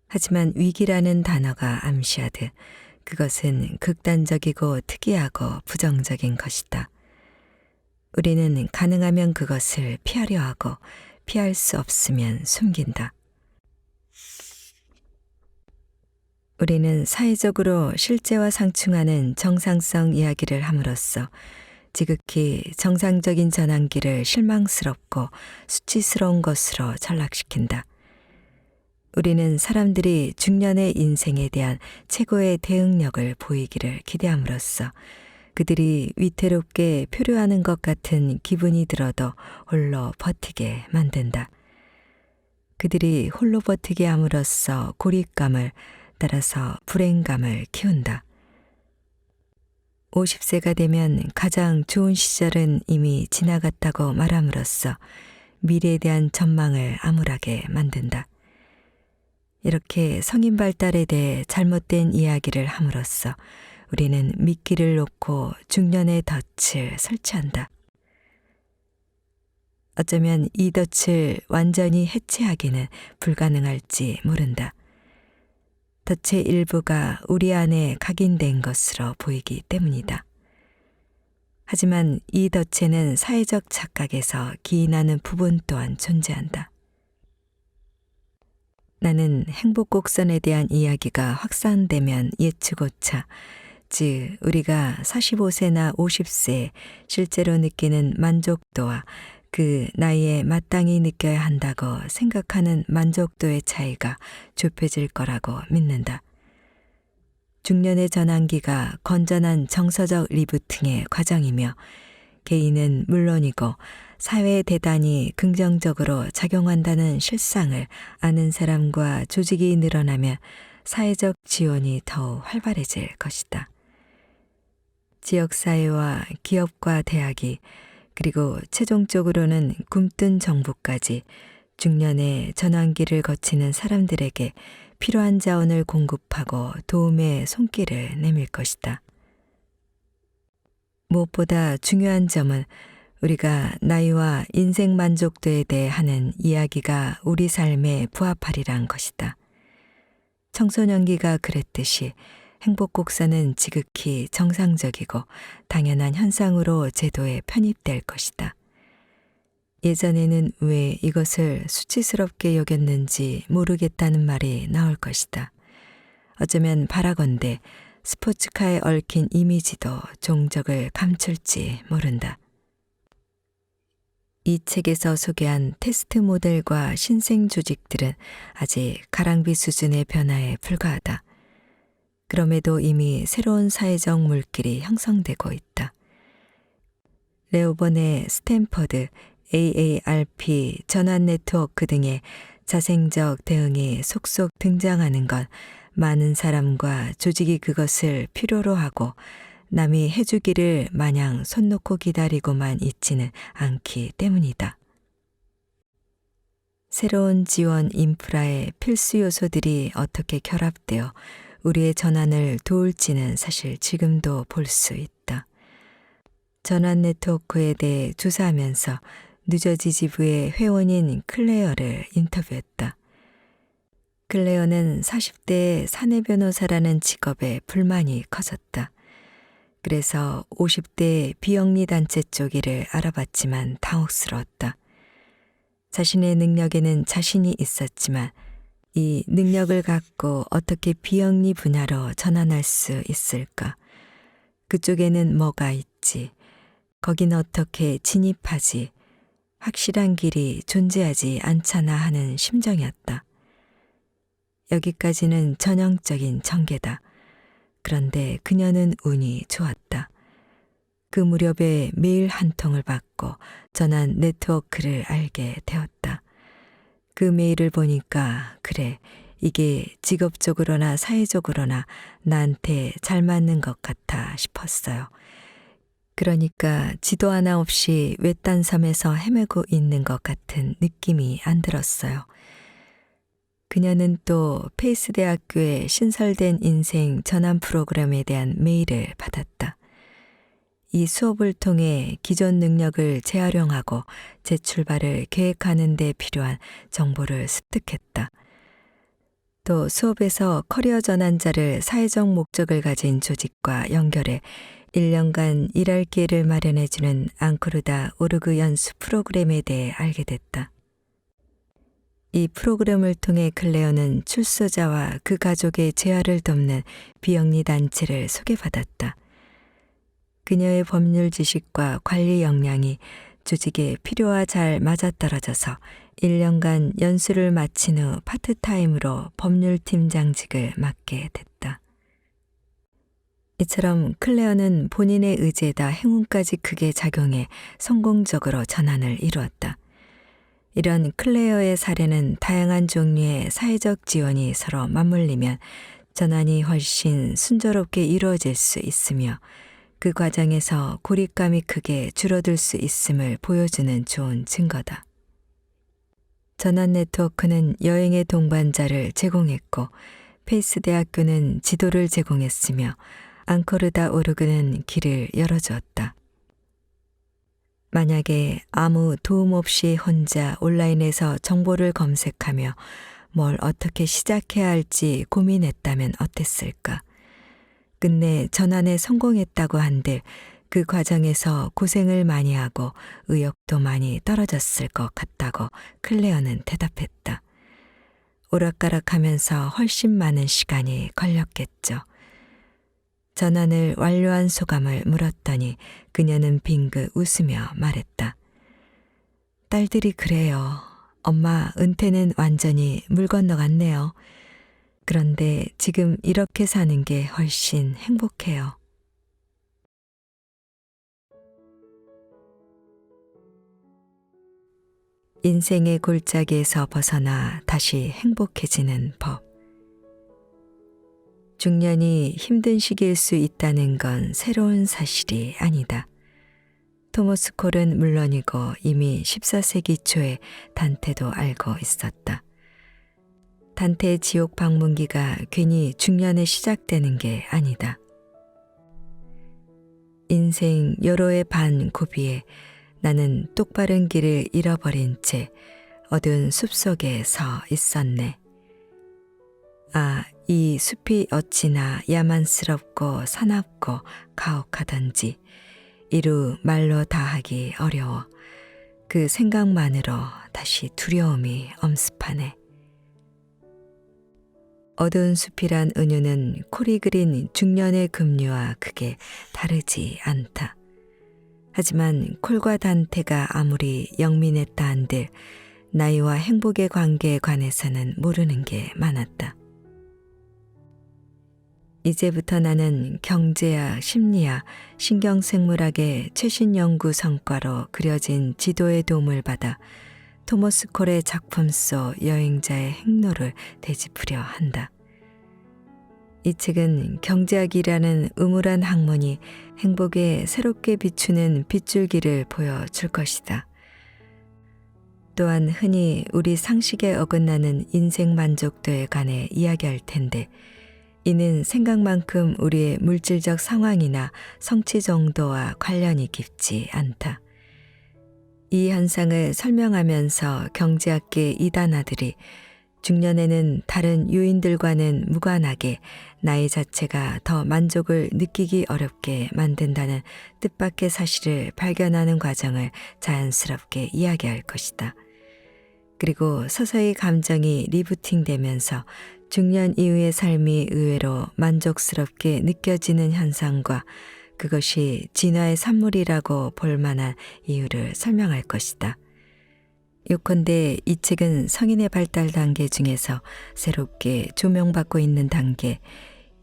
[SPEAKER 1] 하지만 위기라는 단어가 암시하듯 그것은 극단적이고 특이하고 부정적인 것이다. 우리는 가능하면 그것을 피하려 하고 피할 수 없으면 숨긴다. 우리는 사회적으로 실제와 상충하는 정상성 이야기를 함으로써 지극히 정상적인 전환기를 실망스럽고 수치스러운 것으로 전락시킨다. 우리는 사람들이 중년의 인생에 대한 최고의 대응력을 보이기를 기대함으로써 그들이 위태롭게 표류하는 것 같은 기분이 들어도 홀로 버티게 만든다. 그들이 홀로 버티게 함으로써 고립감을 따라서 불행감을 키운다. 50세가 되면 가장 좋은 시절은 이미 지나갔다고 말함으로써 미래에 대한 전망을 암울하게 만든다. 이렇게 성인 발달에 대해 잘못된 이야기를 함으로써 우리는 미끼를 놓고 중년의 덫을 설치한다. 어쩌면 이 덫을 완전히 해체하기는 불가능할지 모른다. 덫의 일부가 우리 안에 각인된 것으로 보이기 때문이다. 하지만 이 덫에는 사회적 착각에서 기인하는 부분 또한 존재한다. 나는 행복곡선에 대한 이야기가 확산되면 예측오차, 즉 우리가 45세나 50세에 실제로 느끼는 만족도와 그 나이에 마땅히 느껴야 한다고 생각하는 만족도의 차이가 좁혀질 거라고 믿는다. 중년의 전환기가 건전한 정서적 리부팅의 과정이며 개인은 물론이고 사회에 대단히 긍정적으로 작용한다는 실상을 아는 사람과 조직이 늘어나면 사회적 지원이 더욱 활발해질 것이다. 지역사회와 기업과 대학이 그리고 최종적으로는 굼뜬 정부까지 중년의 전환기를 거치는 사람들에게 필요한 자원을 공급하고 도움의 손길을 내밀 것이다. 무엇보다 중요한 점은 우리가 나이와 인생 만족도에 대해 하는 이야기가 우리 삶에 부합하리란 것이다. 청소년기가 그랬듯이 행복곡선은 지극히 정상적이고 당연한 현상으로 제도에 편입될 것이다. 예전에는 왜 이것을 수치스럽게 여겼는지 모르겠다는 말이 나올 것이다. 어쩌면 바라건대 스포츠카에 얽힌 이미지도 종적을 감출지 모른다. 이 책에서 소개한 테스트 모델과 신생 조직들은 아직 가랑비 수준의 변화에 불과하다. 그럼에도 이미 새로운 사회적 물길이 형성되고 있다. 레오번의 스탠퍼드, AARP, 전환 네트워크 등의 자생적 대응이 속속 등장하는 건 많은 사람과 조직이 그것을 필요로 하고 남이 해주기를 마냥 손 놓고 기다리고만 있지는 않기 때문이다. 새로운 지원 인프라의 필수 요소들이 어떻게 결합되어 우리의 전환을 도울지는 사실 지금도 볼 수 있다. 전환 네트워크에 대해 조사하면서 뉴저지지부의 회원인 클레어를 인터뷰했다. 클레어는 40대의 사내 변호사라는 직업에 불만이 커졌다. 그래서 50대 비영리 단체 쪽 일을 알아봤지만 당혹스러웠다. 자신의 능력에는 자신이 있었지만 이 능력을 갖고 어떻게 비영리 분야로 전환할 수 있을까? 그쪽에는 뭐가 있지? 거긴 어떻게 진입하지? 확실한 길이 존재하지 않잖아 하는 심정이었다. 여기까지는 전형적인 전개다. 그런데 그녀는 운이 좋았다. 그 무렵에 메일 한 통을 받고 전환 네트워크를 알게 되었다. 그 메일을 보니까 그래, 이게 직업적으로나 사회적으로나 나한테 잘 맞는 것 같아 싶었어요. 그러니까 지도 하나 없이 외딴 섬에서 헤매고 있는 것 같은 느낌이 안 들었어요. 그녀는 또 페이스 대학교의 신설된 인생 전환 프로그램에 대한 메일을 받았다. 이 수업을 통해 기존 능력을 재활용하고 재출발을 계획하는 데 필요한 정보를 습득했다. 또 수업에서 커리어 전환자를 사회적 목적을 가진 조직과 연결해 1년간 일할 기회를 마련해주는 앙코르다 오르그 연수 프로그램에 대해 알게 됐다. 이 프로그램을 통해 클레어는 출소자와 그 가족의 재활을 돕는 비영리 단체를 소개받았다. 그녀의 법률 지식과 관리 역량이 조직의 필요와 잘 맞아떨어져서 1년간 연수를 마친 후 파트타임으로 법률팀장직을 맡게 됐다. 이처럼 클레어는 본인의 의지에다 행운까지 크게 작용해 성공적으로 전환을 이루었다. 이런 클레어의 사례는 다양한 종류의 사회적 지원이 서로 맞물리면 전환이 훨씬 순조롭게 이루어질 수 있으며 그 과정에서 고립감이 크게 줄어들 수 있음을 보여주는 좋은 증거다. 전환 네트워크는 여행의 동반자를 제공했고 페이스 대학교는 지도를 제공했으며 앙코르다 오르그는 길을 열어주었다. 만약에 아무 도움 없이 혼자 온라인에서 정보를 검색하며 뭘 어떻게 시작해야 할지 고민했다면 어땠을까? 끝내 전환에 성공했다고 한들 그 과정에서 고생을 많이 하고 의욕도 많이 떨어졌을 것 같다고 클레어는 대답했다. 오락가락하면서 훨씬 많은 시간이 걸렸겠죠. 전환을 완료한 소감을 물었더니 그녀는 빙긋 웃으며 말했다. 딸들이 그래요. 엄마 은퇴는 완전히 물 건너갔네요. 그런데 지금 이렇게 사는 게 훨씬 행복해요. 인생의 골짜기에서 벗어나 다시 행복해지는 법. 중년이 힘든 시기일 수 있다는 건 새로운 사실이 아니다. 토머스 콜은 물론이고 이미 14세기 초에 단테도 알고 있었다. 단테의 지옥 방문기가 괜히 중년에 시작되는 게 아니다. 인생 여로의 반 고비에 나는 똑바른 길을 잃어버린 채 어두운 숲속에 서 있었네. 아, 이 숲이 어찌나 야만스럽고 사납고 가혹하던지 이루 말로 다하기 어려워 그 생각만으로 다시 두려움이 엄습하네. 어두운 숲이란 은유는 콜이 그린 중년의 급류와 크게 다르지 않다. 하지만 콜과 단테가 아무리 영민했다 한들 나이와 행복의 관계에 관해서는 모르는 게 많았다. 이제부터 나는 경제학, 심리학, 신경생물학의 최신 연구 성과로 그려진 지도의 도움을 받아 토머스 콜의 작품 속 여행자의 행로를 되짚으려 한다. 이 책은 경제학이라는 음울한 학문이 행복에 새롭게 비추는 빗줄기를 보여줄 것이다. 또한 흔히 우리 상식에 어긋나는 인생 만족도에 관해 이야기할 텐데 이는 생각만큼 우리의 물질적 상황이나 성취 정도와 관련이 깊지 않다. 이 현상을 설명하면서 경제학계 이단아들이 중년에는 다른 요인들과는 무관하게 나이 자체가 더 만족을 느끼기 어렵게 만든다는 뜻밖의 사실을 발견하는 과정을 자연스럽게 이야기할 것이다. 그리고 서서히 감정이 리부팅되면서 중년 이후의 삶이 의외로 만족스럽게 느껴지는 현상과 그것이 진화의 산물이라고 볼 만한 이유를 설명할 것이다. 요컨대 이 책은 성인의 발달 단계 중에서 새롭게 조명받고 있는 단계,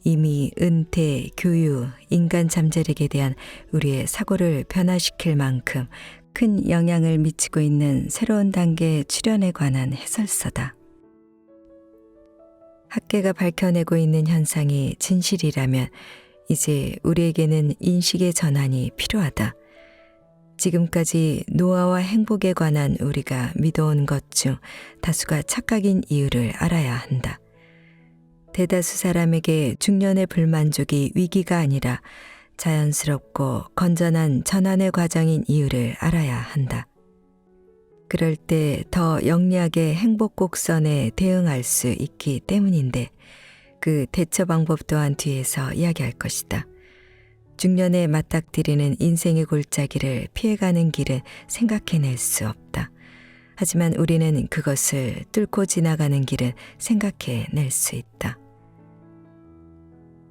[SPEAKER 1] 이미 은퇴, 교육, 인간 잠재력에 대한 우리의 사고를 변화시킬 만큼 큰 영향을 미치고 있는 새로운 단계의 출현에 관한 해설서다. 학계가 밝혀내고 있는 현상이 진실이라면 이제 우리에게는 인식의 전환이 필요하다. 지금까지 노화와 행복에 관한 우리가 믿어온 것 중 다수가 착각인 이유를 알아야 한다. 대다수 사람에게 중년의 불만족이 위기가 아니라 자연스럽고 건전한 전환의 과정인 이유를 알아야 한다. 그럴 때 더 영리하게 행복 곡선에 대응할 수 있기 때문인데 그 대처 방법 또한 뒤에서 이야기할 것이다. 중년에 맞닥뜨리는 인생의 골짜기를 피해가는 길은 생각해낼 수 없다. 하지만 우리는 그것을 뚫고 지나가는 길은 생각해낼 수 있다.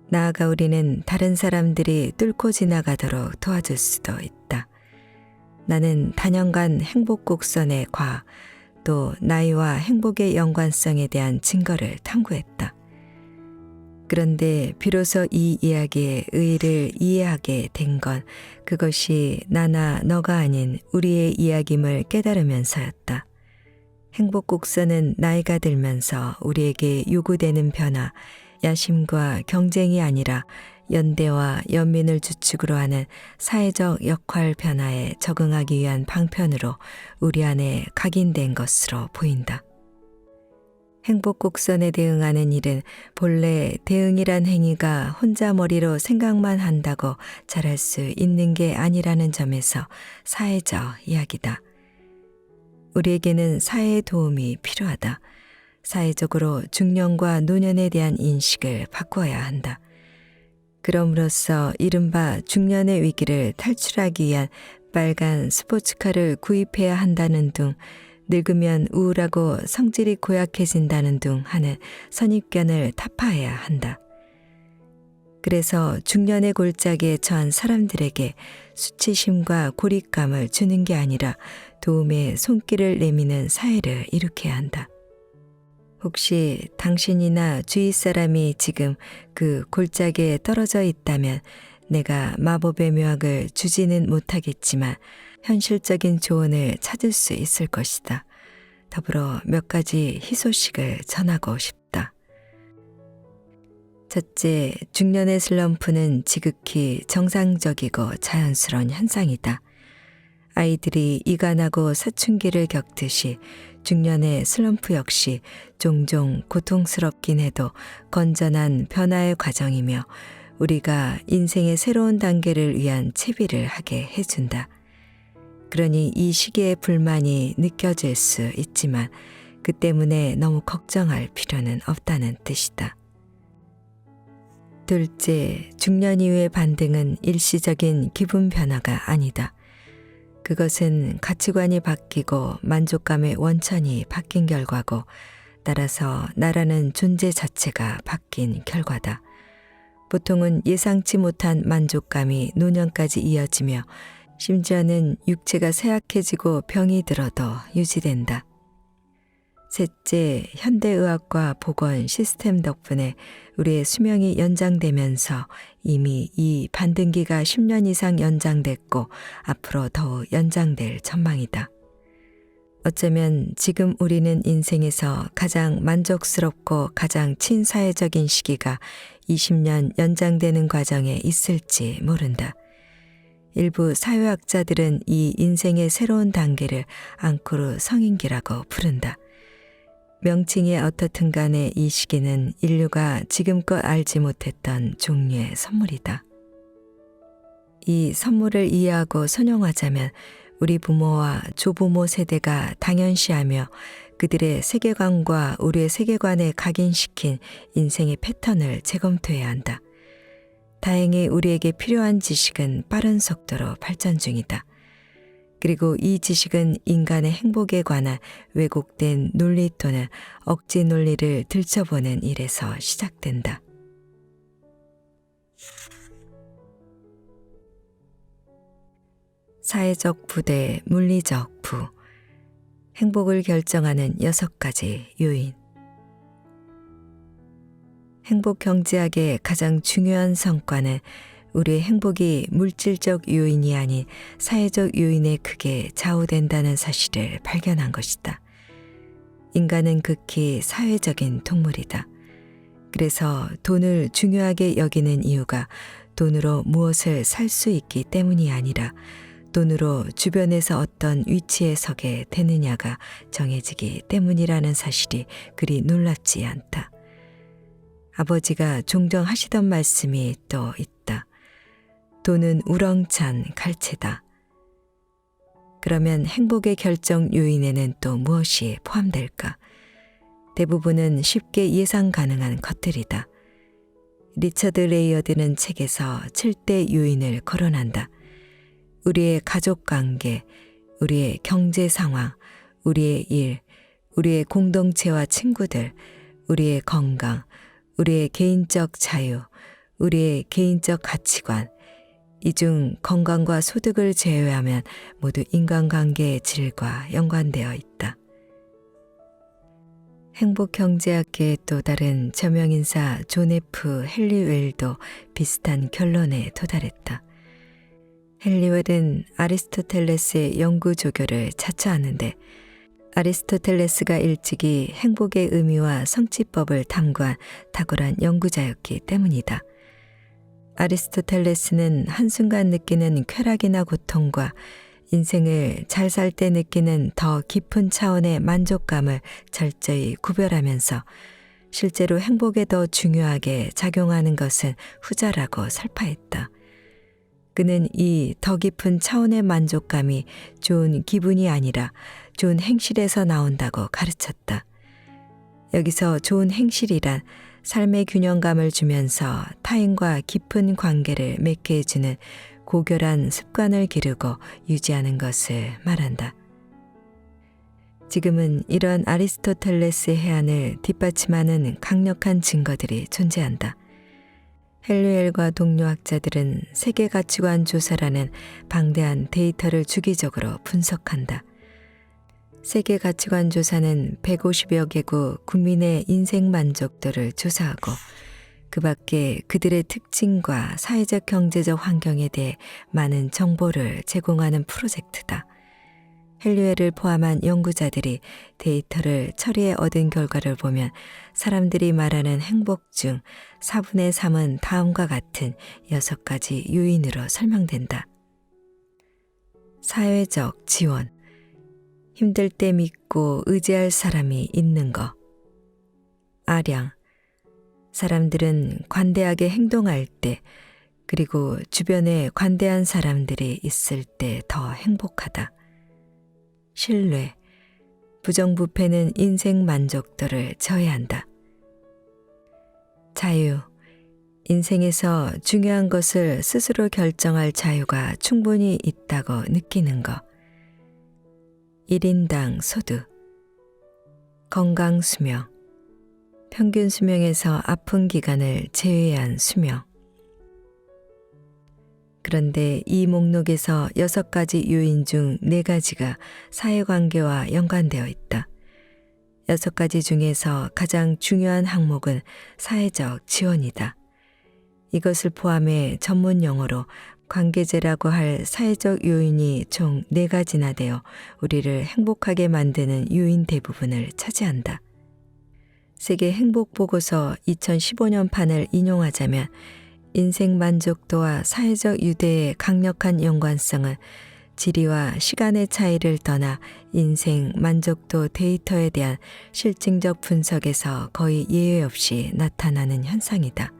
[SPEAKER 1] 나아가 우리는 다른 사람들이 뚫고 지나가도록 도와줄 수도 있다. 나는 단연간 행복 곡선의 과, 또 나이와 행복의 연관성에 대한 증거를 탐구했다. 그런데 비로소 이 이야기의 의의를 이해하게 된 건 그것이 나나 너가 아닌 우리의 이야기임을 깨달으면서였다. 행복 곡선은 나이가 들면서 우리에게 요구되는 변화, 야심과 경쟁이 아니라 연대와 연민을 주축으로 하는 사회적 역할 변화에 적응하기 위한 방편으로 우리 안에 각인된 것으로 보인다. 행복 곡선에 대응하는 일은 본래 대응이란 행위가 혼자 머리로 생각만 한다고 잘할 수 있는 게 아니라는 점에서 사회적 이야기다. 우리에게는 사회의 도움이 필요하다. 사회적으로 중년과 노년에 대한 인식을 바꿔야 한다. 그럼으로써 이른바 중년의 위기를 탈출하기 위한 빨간 스포츠카를 구입해야 한다는 등 늙으면 우울하고 성질이 고약해진다는 등 하는 선입견을 타파해야 한다. 그래서 중년의 골짜기에 처한 사람들에게 수치심과 고립감을 주는 게 아니라 도움의 손길을 내미는 사회를 일으켜야 한다. 혹시 당신이나 주위 사람이 지금 그 골짜기에 떨어져 있다면 내가 마법의 묘학을 주지는 못하겠지만 현실적인 조언을 찾을 수 있을 것이다. 더불어 몇 가지 희소식을 전하고 싶다. 첫째, 중년의 슬럼프는 지극히 정상적이고 자연스러운 현상이다. 아이들이 이간하고 사춘기를 겪듯이 중년의 슬럼프 역시 종종 고통스럽긴 해도 건전한 변화의 과정이며 우리가 인생의 새로운 단계를 위한 채비를 하게 해준다. 그러니 이 시기의 불만이 느껴질 수 있지만 그 때문에 너무 걱정할 필요는 없다는 뜻이다. 둘째, 중년 이후의 반등은 일시적인 기분 변화가 아니다. 그것은 가치관이 바뀌고 만족감의 원천이 바뀐 결과고 따라서 나라는 존재 자체가 바뀐 결과다. 보통은 예상치 못한 만족감이 노년까지 이어지며 심지어는 육체가 쇠약해지고 병이 들어도 유지된다. 셋째, 현대의학과 보건 시스템 덕분에 우리의 수명이 연장되면서 이미 이 반등기가 10년 이상 연장됐고 앞으로 더욱 연장될 전망이다. 어쩌면 지금 우리는 인생에서 가장 만족스럽고 가장 친사회적인 시기가 20년 연장되는 과정에 있을지 모른다. 일부 사회학자들은 이 인생의 새로운 단계를 앙코르 성인기라고 부른다. 명칭이 어떻든 간에 이 시기는 인류가 지금껏 알지 못했던 종류의 선물이다. 이 선물을 이해하고 선용하자면 우리 부모와 조부모 세대가 당연시하며 그들의 세계관과 우리의 세계관에 각인시킨 인생의 패턴을 재검토해야 한다. 다행히 우리에게 필요한 지식은 빠른 속도로 발전 중이다. 그리고 이 지식은 인간의 행복에 관한 왜곡된 논리 또는 억지 논리를 들춰보는 일에서 시작된다. 사회적 부대, 물리적 부, 행복을 결정하는 6가지 요인. 행복 경제학의 가장 중요한 성과는 우리의 행복이 물질적 요인이 아닌 사회적 요인에 크게 좌우된다는 사실을 발견한 것이다. 인간은 극히 사회적인 동물이다. 그래서 돈을 중요하게 여기는 이유가 돈으로 무엇을 살 수 있기 때문이 아니라 돈으로 주변에서 어떤 위치에 서게 되느냐가 정해지기 때문이라는 사실이 그리 놀랍지 않다. 아버지가 종종 하시던 말씀이 또 있다. 돈은 우렁찬 갈채다. 그러면 행복의 결정 요인에는 또 무엇이 포함될까? 대부분은 쉽게 예상 가능한 것들이다. 리처드 레이어드는 책에서 7대 요인을 거론한다. 우리의 가족 관계, 우리의 경제 상황, 우리의 일, 우리의 공동체와 친구들, 우리의 건강, 우리의 개인적 자유, 우리의 개인적 가치관, 이 중 건강과 소득을 제외하면 모두 인간관계의 질과 연관되어 있다. 행복경제학계의 또 다른 저명인사 존 F. 헨리웰도 비슷한 결론에 도달했다. 헨리웰은 아리스토텔레스의 연구 조교를 자처하는데 아리스토텔레스가 일찍이 행복의 의미와 성취법을 탐구한 탁월한 연구자였기 때문이다. 아리스토텔레스는 한순간 느끼는 쾌락이나 고통과 인생을 잘 살 때 느끼는 더 깊은 차원의 만족감을 철저히 구별하면서 실제로 행복에 더 중요하게 작용하는 것은 후자라고 설파했다. 그는 이 더 깊은 차원의 만족감이 좋은 기분이 아니라 좋은 행실에서 나온다고 가르쳤다. 여기서 좋은 행실이란 삶의 균형감을 주면서 타인과 깊은 관계를 맺게 해주는 고결한 습관을 기르고 유지하는 것을 말한다. 지금은 이런 아리스토텔레스의 해안을 뒷받침하는 강력한 증거들이 존재한다. 헨리웰과 동료 학자들은 세계 가치관 조사라는 방대한 데이터를 주기적으로 분석한다. 세계 가치관 조사는 150여 개국 국민의 인생 만족도를 조사하고 그 밖에 그들의 특징과 사회적 경제적 환경에 대해 많은 정보를 제공하는 프로젝트다. 헨리웰을 포함한 연구자들이 데이터를 처리해 얻은 결과를 보면 사람들이 말하는 행복 중 4분의 3은 다음과 같은 6가지 요인으로 설명된다. 사회적 지원, 힘들 때 믿고 의지할 사람이 있는 것. 아량, 사람들은 관대하게 행동할 때 그리고 주변에 관대한 사람들이 있을 때 더 행복하다. 신뢰, 부정부패는 인생 만족도를 저해한다. 자유, 인생에서 중요한 것을 스스로 결정할 자유가 충분히 있다고 느끼는 것. 1인당 소득, 건강 수명, 평균 수명에서 아픈 기간을 제외한 수명. 그런데 이 목록에서 6가지 요인 중 4가지가 사회관계와 연관되어 있다. 6가지 중에서 가장 중요한 항목은 사회적 지원이다. 이것을 포함해 전문 용어로 관계제라고 할 사회적 요인이 총 4가지나 되어 우리를 행복하게 만드는 요인 대부분을 차지한다. 세계 행복보고서 2015년 판을 인용하자면 인생 만족도와 사회적 유대의 강력한 연관성은 지리와 시간의 차이를 떠나 인생 만족도 데이터에 대한 실증적 분석에서 거의 예외 없이 나타나는 현상이다.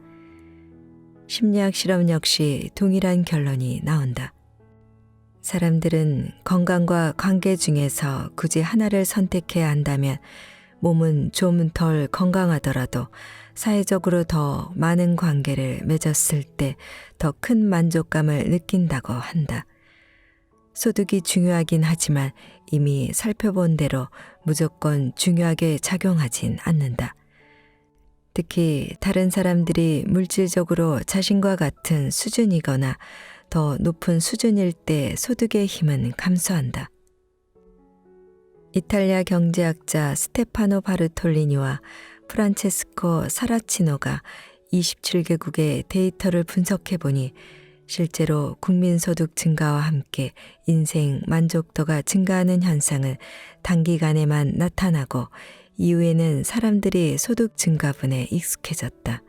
[SPEAKER 1] 심리학 실험 역시 동일한 결론이 나온다. 사람들은 건강과 관계 중에서 굳이 하나를 선택해야 한다면 몸은 좀 덜 건강하더라도 사회적으로 더 많은 관계를 맺었을 때 더 큰 만족감을 느낀다고 한다. 소득이 중요하긴 하지만 이미 살펴본 대로 무조건 중요하게 작용하진 않는다. 특히 다른 사람들이 물질적으로 자신과 같은 수준이거나 더 높은 수준일 때 소득의 힘은 감소한다. 이탈리아 경제학자 스테파노 바르톨리니와 프란체스코 사라치노가 27개국의 데이터를 분석해 보니 실제로 국민소득 증가와 함께 인생 만족도가 증가하는 현상은 단기간에만 나타나고 이후에는 사람들이 소득 증가분에 익숙해졌다.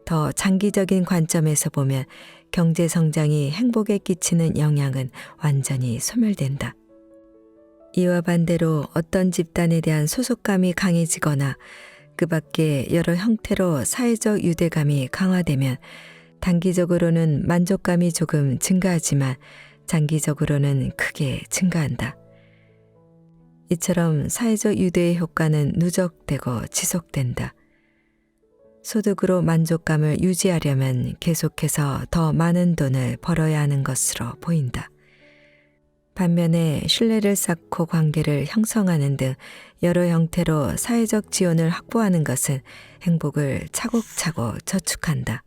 [SPEAKER 1] 더 장기적인 관점에서 보면 경제 성장이 행복에 끼치는 영향은 완전히 소멸된다. 이와 반대로 어떤 집단에 대한 소속감이 강해지거나 그 밖에 여러 형태로 사회적 유대감이 강화되면 단기적으로는 만족감이 조금 증가하지만 장기적으로는 크게 증가한다. 이처럼 사회적 유대의 효과는 누적되고 지속된다. 소득으로 만족감을 유지하려면 계속해서 더 많은 돈을 벌어야 하는 것으로 보인다. 반면에 신뢰를 쌓고 관계를 형성하는 등 여러 형태로 사회적 지원을 확보하는 것은 행복을 차곡차곡 저축한다.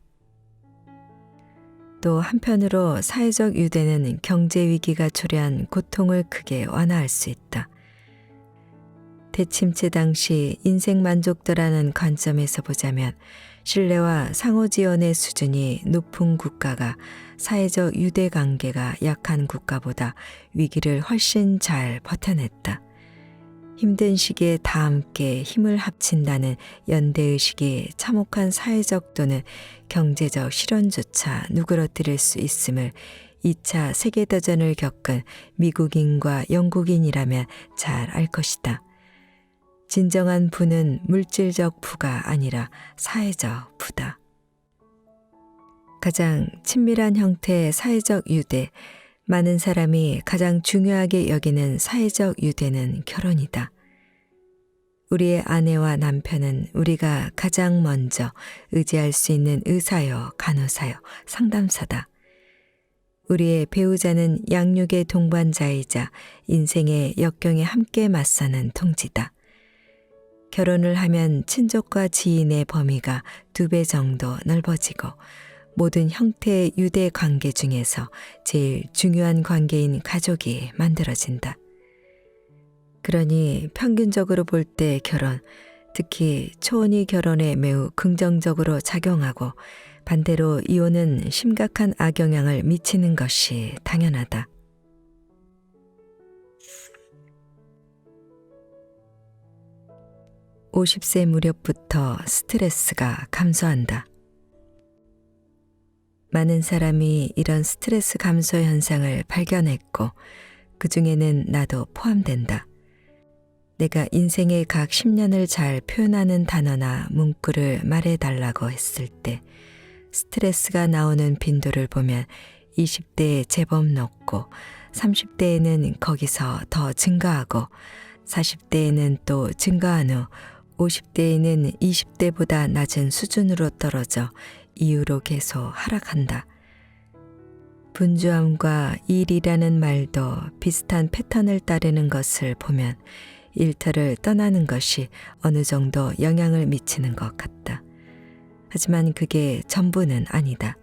[SPEAKER 1] 또 한편으로 사회적 유대는 경제 위기가 초래한 고통을 크게 완화할 수 있다. 대침체 당시 인생 만족도라는 관점에서 보자면 신뢰와 상호 지원의 수준이 높은 국가가 사회적 유대 관계가 약한 국가보다 위기를 훨씬 잘 버텨냈다. 힘든 시기에 다 함께 힘을 합친다는 연대의식이 참혹한 사회적 또는 경제적 실현조차 누그러뜨릴 수 있음을 2차 세계대전을 겪은 미국인과 영국인이라면 잘 알 것이다. 진정한 부는 물질적 부가 아니라 사회적 부다. 가장 친밀한 형태의 사회적 유대, 많은 사람이 가장 중요하게 여기는 사회적 유대는 결혼이다. 우리의 아내와 남편은 우리가 가장 먼저 의지할 수 있는 의사요, 간호사요, 상담사다. 우리의 배우자는 양육의 동반자이자 인생의 역경에 함께 맞서는 동지다. 결혼을 하면 친족과 지인의 범위가 2배 정도 넓어지고 모든 형태의 유대 관계 중에서 제일 중요한 관계인 가족이 만들어진다. 그러니 평균적으로 볼 때 결혼, 특히 초혼이 결혼에 매우 긍정적으로 작용하고 반대로 이혼은 심각한 악영향을 미치는 것이 당연하다. 50세 무렵부터 스트레스가 감소한다. 많은 사람이 이런 스트레스 감소 현상을 발견했고 그 중에는 나도 포함된다. 내가 인생의 각 10년을 잘 표현하는 단어나 문구를 말해달라고 했을 때 스트레스가 나오는 빈도를 보면 20대에 제법 높고 30대에는 거기서 더 증가하고 40대에는 또 증가한 후 50대에는 20대보다 낮은 수준으로 떨어져 이후로 계속 하락한다. 분주함과 일이라는 말도 비슷한 패턴을 따르는 것을 보면 일터를 떠나는 것이 어느 정도 영향을 미치는 것 같다. 하지만 그게 전부는 아니다.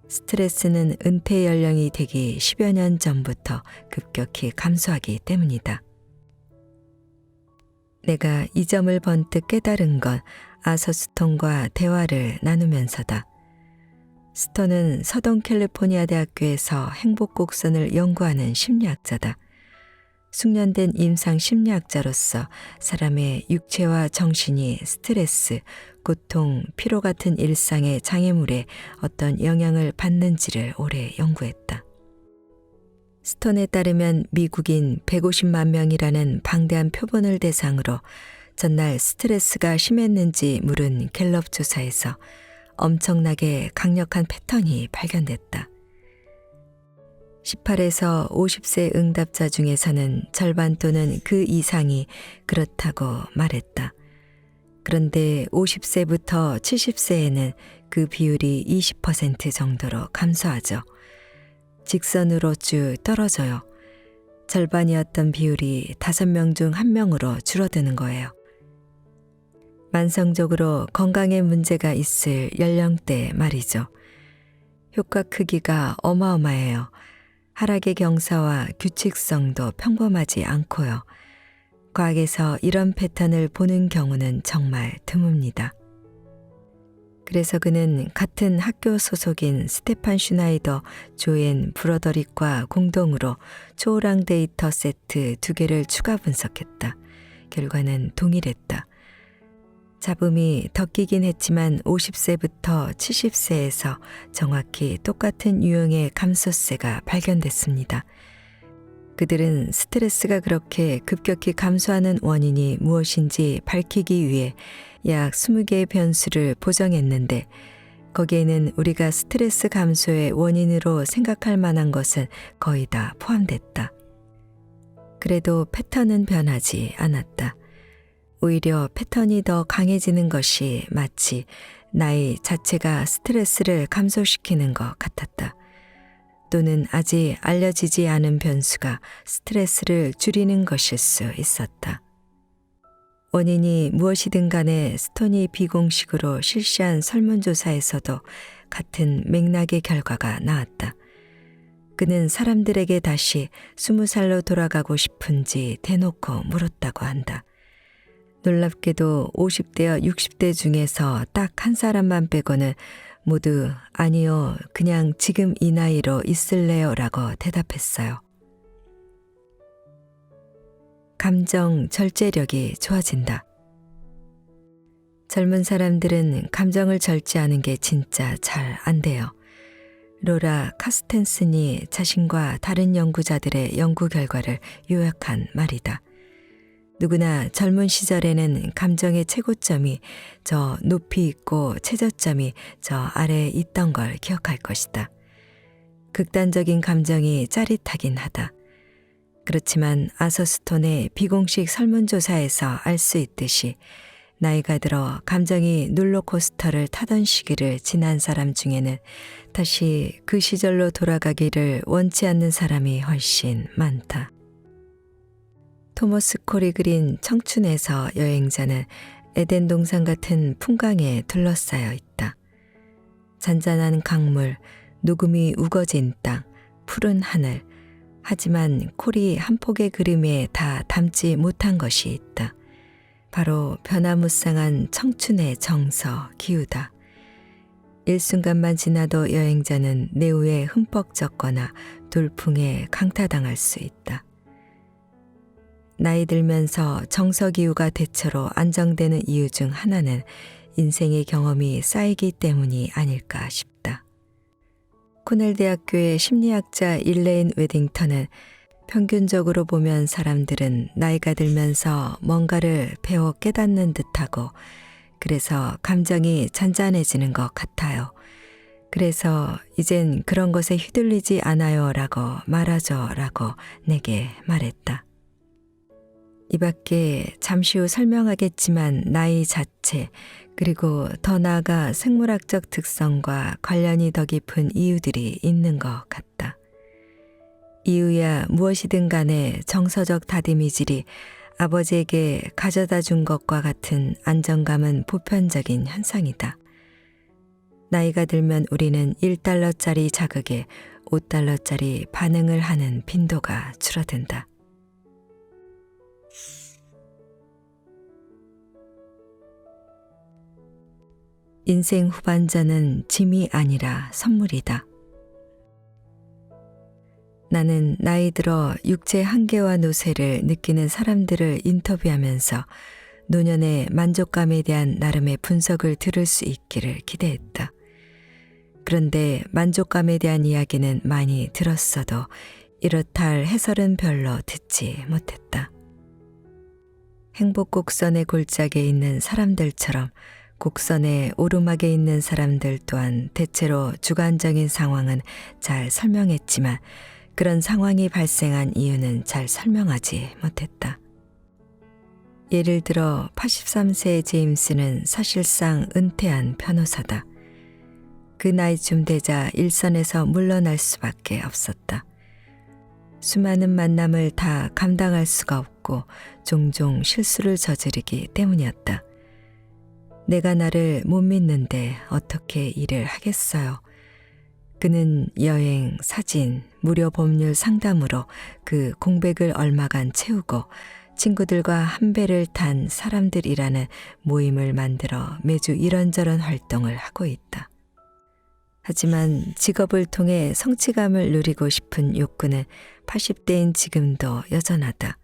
[SPEAKER 1] 스트레스는 은퇴 연령이 되기 10여 년 전부터 급격히 감소하기 때문이다. 내가 이 점을 번뜩 깨달은 건 아서 스톤과 대화를 나누면서다. 스톤은 서던 캘리포니아 대학교에서 행복곡선을 연구하는 심리학자다. 숙련된 임상 심리학자로서 사람의 육체와 정신이 스트레스, 고통, 피로 같은 일상의 장애물에 어떤 영향을 받는지를 오래 연구했다. 스톤에 따르면 미국인 150만 명이라는 방대한 표본을 대상으로 전날 스트레스가 심했는지 물은 갤럽 조사에서 엄청나게 강력한 패턴이 발견됐다. 18에서 50세 응답자 중에서는 절반 또는 그 이상이 그렇다고 말했다. 그런데 50세부터 70세에는 그 비율이 20% 정도로 감소하죠. 직선으로 쭉 떨어져요. 절반이었던 비율이 5명 중 1명으로 줄어드는 거예요. 만성적으로 건강에 문제가 있을 연령대 말이죠. 효과 크기가 어마어마해요. 하락의 경사와 규칙성도 평범하지 않고요. 과학에서 이런 패턴을 보는 경우는 정말 드뭅니다. 그래서 그는 같은 학교 소속인 스테판 슈나이더, 조앤 브러더릭과 공동으로 초호랑 데이터 세트 2개를 추가 분석했다. 결과는 동일했다. 잡음이 더 끼긴 했지만 50세부터 70세에서 정확히 똑같은 유형의 감소세가 발견됐습니다. 그들은 스트레스가 그렇게 급격히 감소하는 원인이 무엇인지 밝히기 위해 약 20개의 변수를 보정했는데 거기에는 우리가 스트레스 감소의 원인으로 생각할 만한 것은 거의 다 포함됐다. 그래도 패턴은 변하지 않았다. 오히려 패턴이 더 강해지는 것이 마치 나이 자체가 스트레스를 감소시키는 것 같았다. 또는 아직 알려지지 않은 변수가 스트레스를 줄이는 것일 수 있었다. 원인이 무엇이든 간에 스톤이 비공식으로 실시한 설문조사에서도 같은 맥락의 결과가 나왔다. 그는 사람들에게 다시 20살로 돌아가고 싶은지 대놓고 물었다고 한다. 놀랍게도 50대와 60대 중에서 딱 한 사람만 빼고는 모두 아니요, 그냥 지금 이 나이로 있을래요 라고 대답했어요. 감정 절제력이 좋아진다. 젊은 사람들은 감정을 절제하는 게 진짜 잘 안 돼요. 로라 카스텐슨이 자신과 다른 연구자들의 연구 결과를 요약한 말이다. 누구나 젊은 시절에는 감정의 최고점이 저 높이 있고 최저점이 저 아래에 있던 걸 기억할 것이다. 극단적인 감정이 짜릿하긴 하다. 그렇지만 아서스톤의 비공식 설문조사에서 알 수 있듯이 나이가 들어 감정이 롤러코스터를 타던 시기를 지난 사람 중에는 다시 그 시절로 돌아가기를 원치 않는 사람이 훨씬 많다. 토머스 콜이 그린 청춘에서 여행자는 에덴 동산 같은 풍광에 둘러싸여 있다. 잔잔한 강물, 녹음이 우거진 땅, 푸른 하늘. 하지만 콜이 한 폭의 그림에 다 담지 못한 것이 있다. 바로 변화무쌍한 청춘의 정서, 기우다. 일순간만 지나도 여행자는 내후에 흠뻑 젖거나 돌풍에 강타당할 수 있다. 나이 들면서 정서 기우가 대체로 안정되는 이유 중 하나는 인생의 경험이 쌓이기 때문이 아닐까 싶다. 코넬 대학교의 심리학자 일레인 웨딩턴은 평균적으로 보면 사람들은 나이가 들면서 뭔가를 배워 깨닫는 듯하고 그래서 감정이 잔잔해지는 것 같아요. 그래서 이젠 그런 것에 휘둘리지 않아요 라고 말하죠 라고 내게 말했다. 이 밖에 잠시 후 설명하겠지만 나이 자체 그리고 더 나아가 생물학적 특성과 관련이 더 깊은 이유들이 있는 것 같다. 이유야 무엇이든 간에 정서적 다듬이질이 아버지에게 가져다 준 것과 같은 안정감은 보편적인 현상이다. 나이가 들면 우리는 1달러짜리 자극에 5달러짜리 반응을 하는 빈도가 줄어든다. 인생 후반전은 짐이 아니라 선물이다. 나는 나이 들어 육체 한계와 노쇠를 느끼는 사람들을 인터뷰하면서 노년의 만족감에 대한 나름의 분석을 들을 수 있기를 기대했다. 그런데 만족감에 대한 이야기는 많이 들었어도 이렇다 할 해설은 별로 듣지 못했다. 행복 곡선의 골짜기에 있는 사람들처럼 곡선의 오르막에 있는 사람들 또한 대체로 주관적인 상황은 잘 설명했지만 그런 상황이 발생한 이유는 잘 설명하지 못했다. 예를 들어 83세의 제임스는 사실상 은퇴한 변호사다. 그 나이쯤 되자 일선에서 물러날 수밖에 없었다. 수많은 만남을 다 감당할 수가 없고 종종 실수를 저지르기 때문이었다. 내가 나를 못 믿는데 어떻게 일을 하겠어요. 그는 여행, 사진, 무료 법률 상담으로 그 공백을 얼마간 채우고 친구들과 한 배를 탄 사람들이라는 모임을 만들어 매주 이런저런 활동을 하고 있다. 하지만 직업을 통해 성취감을 누리고 싶은 욕구는 80대인 지금도 여전하다.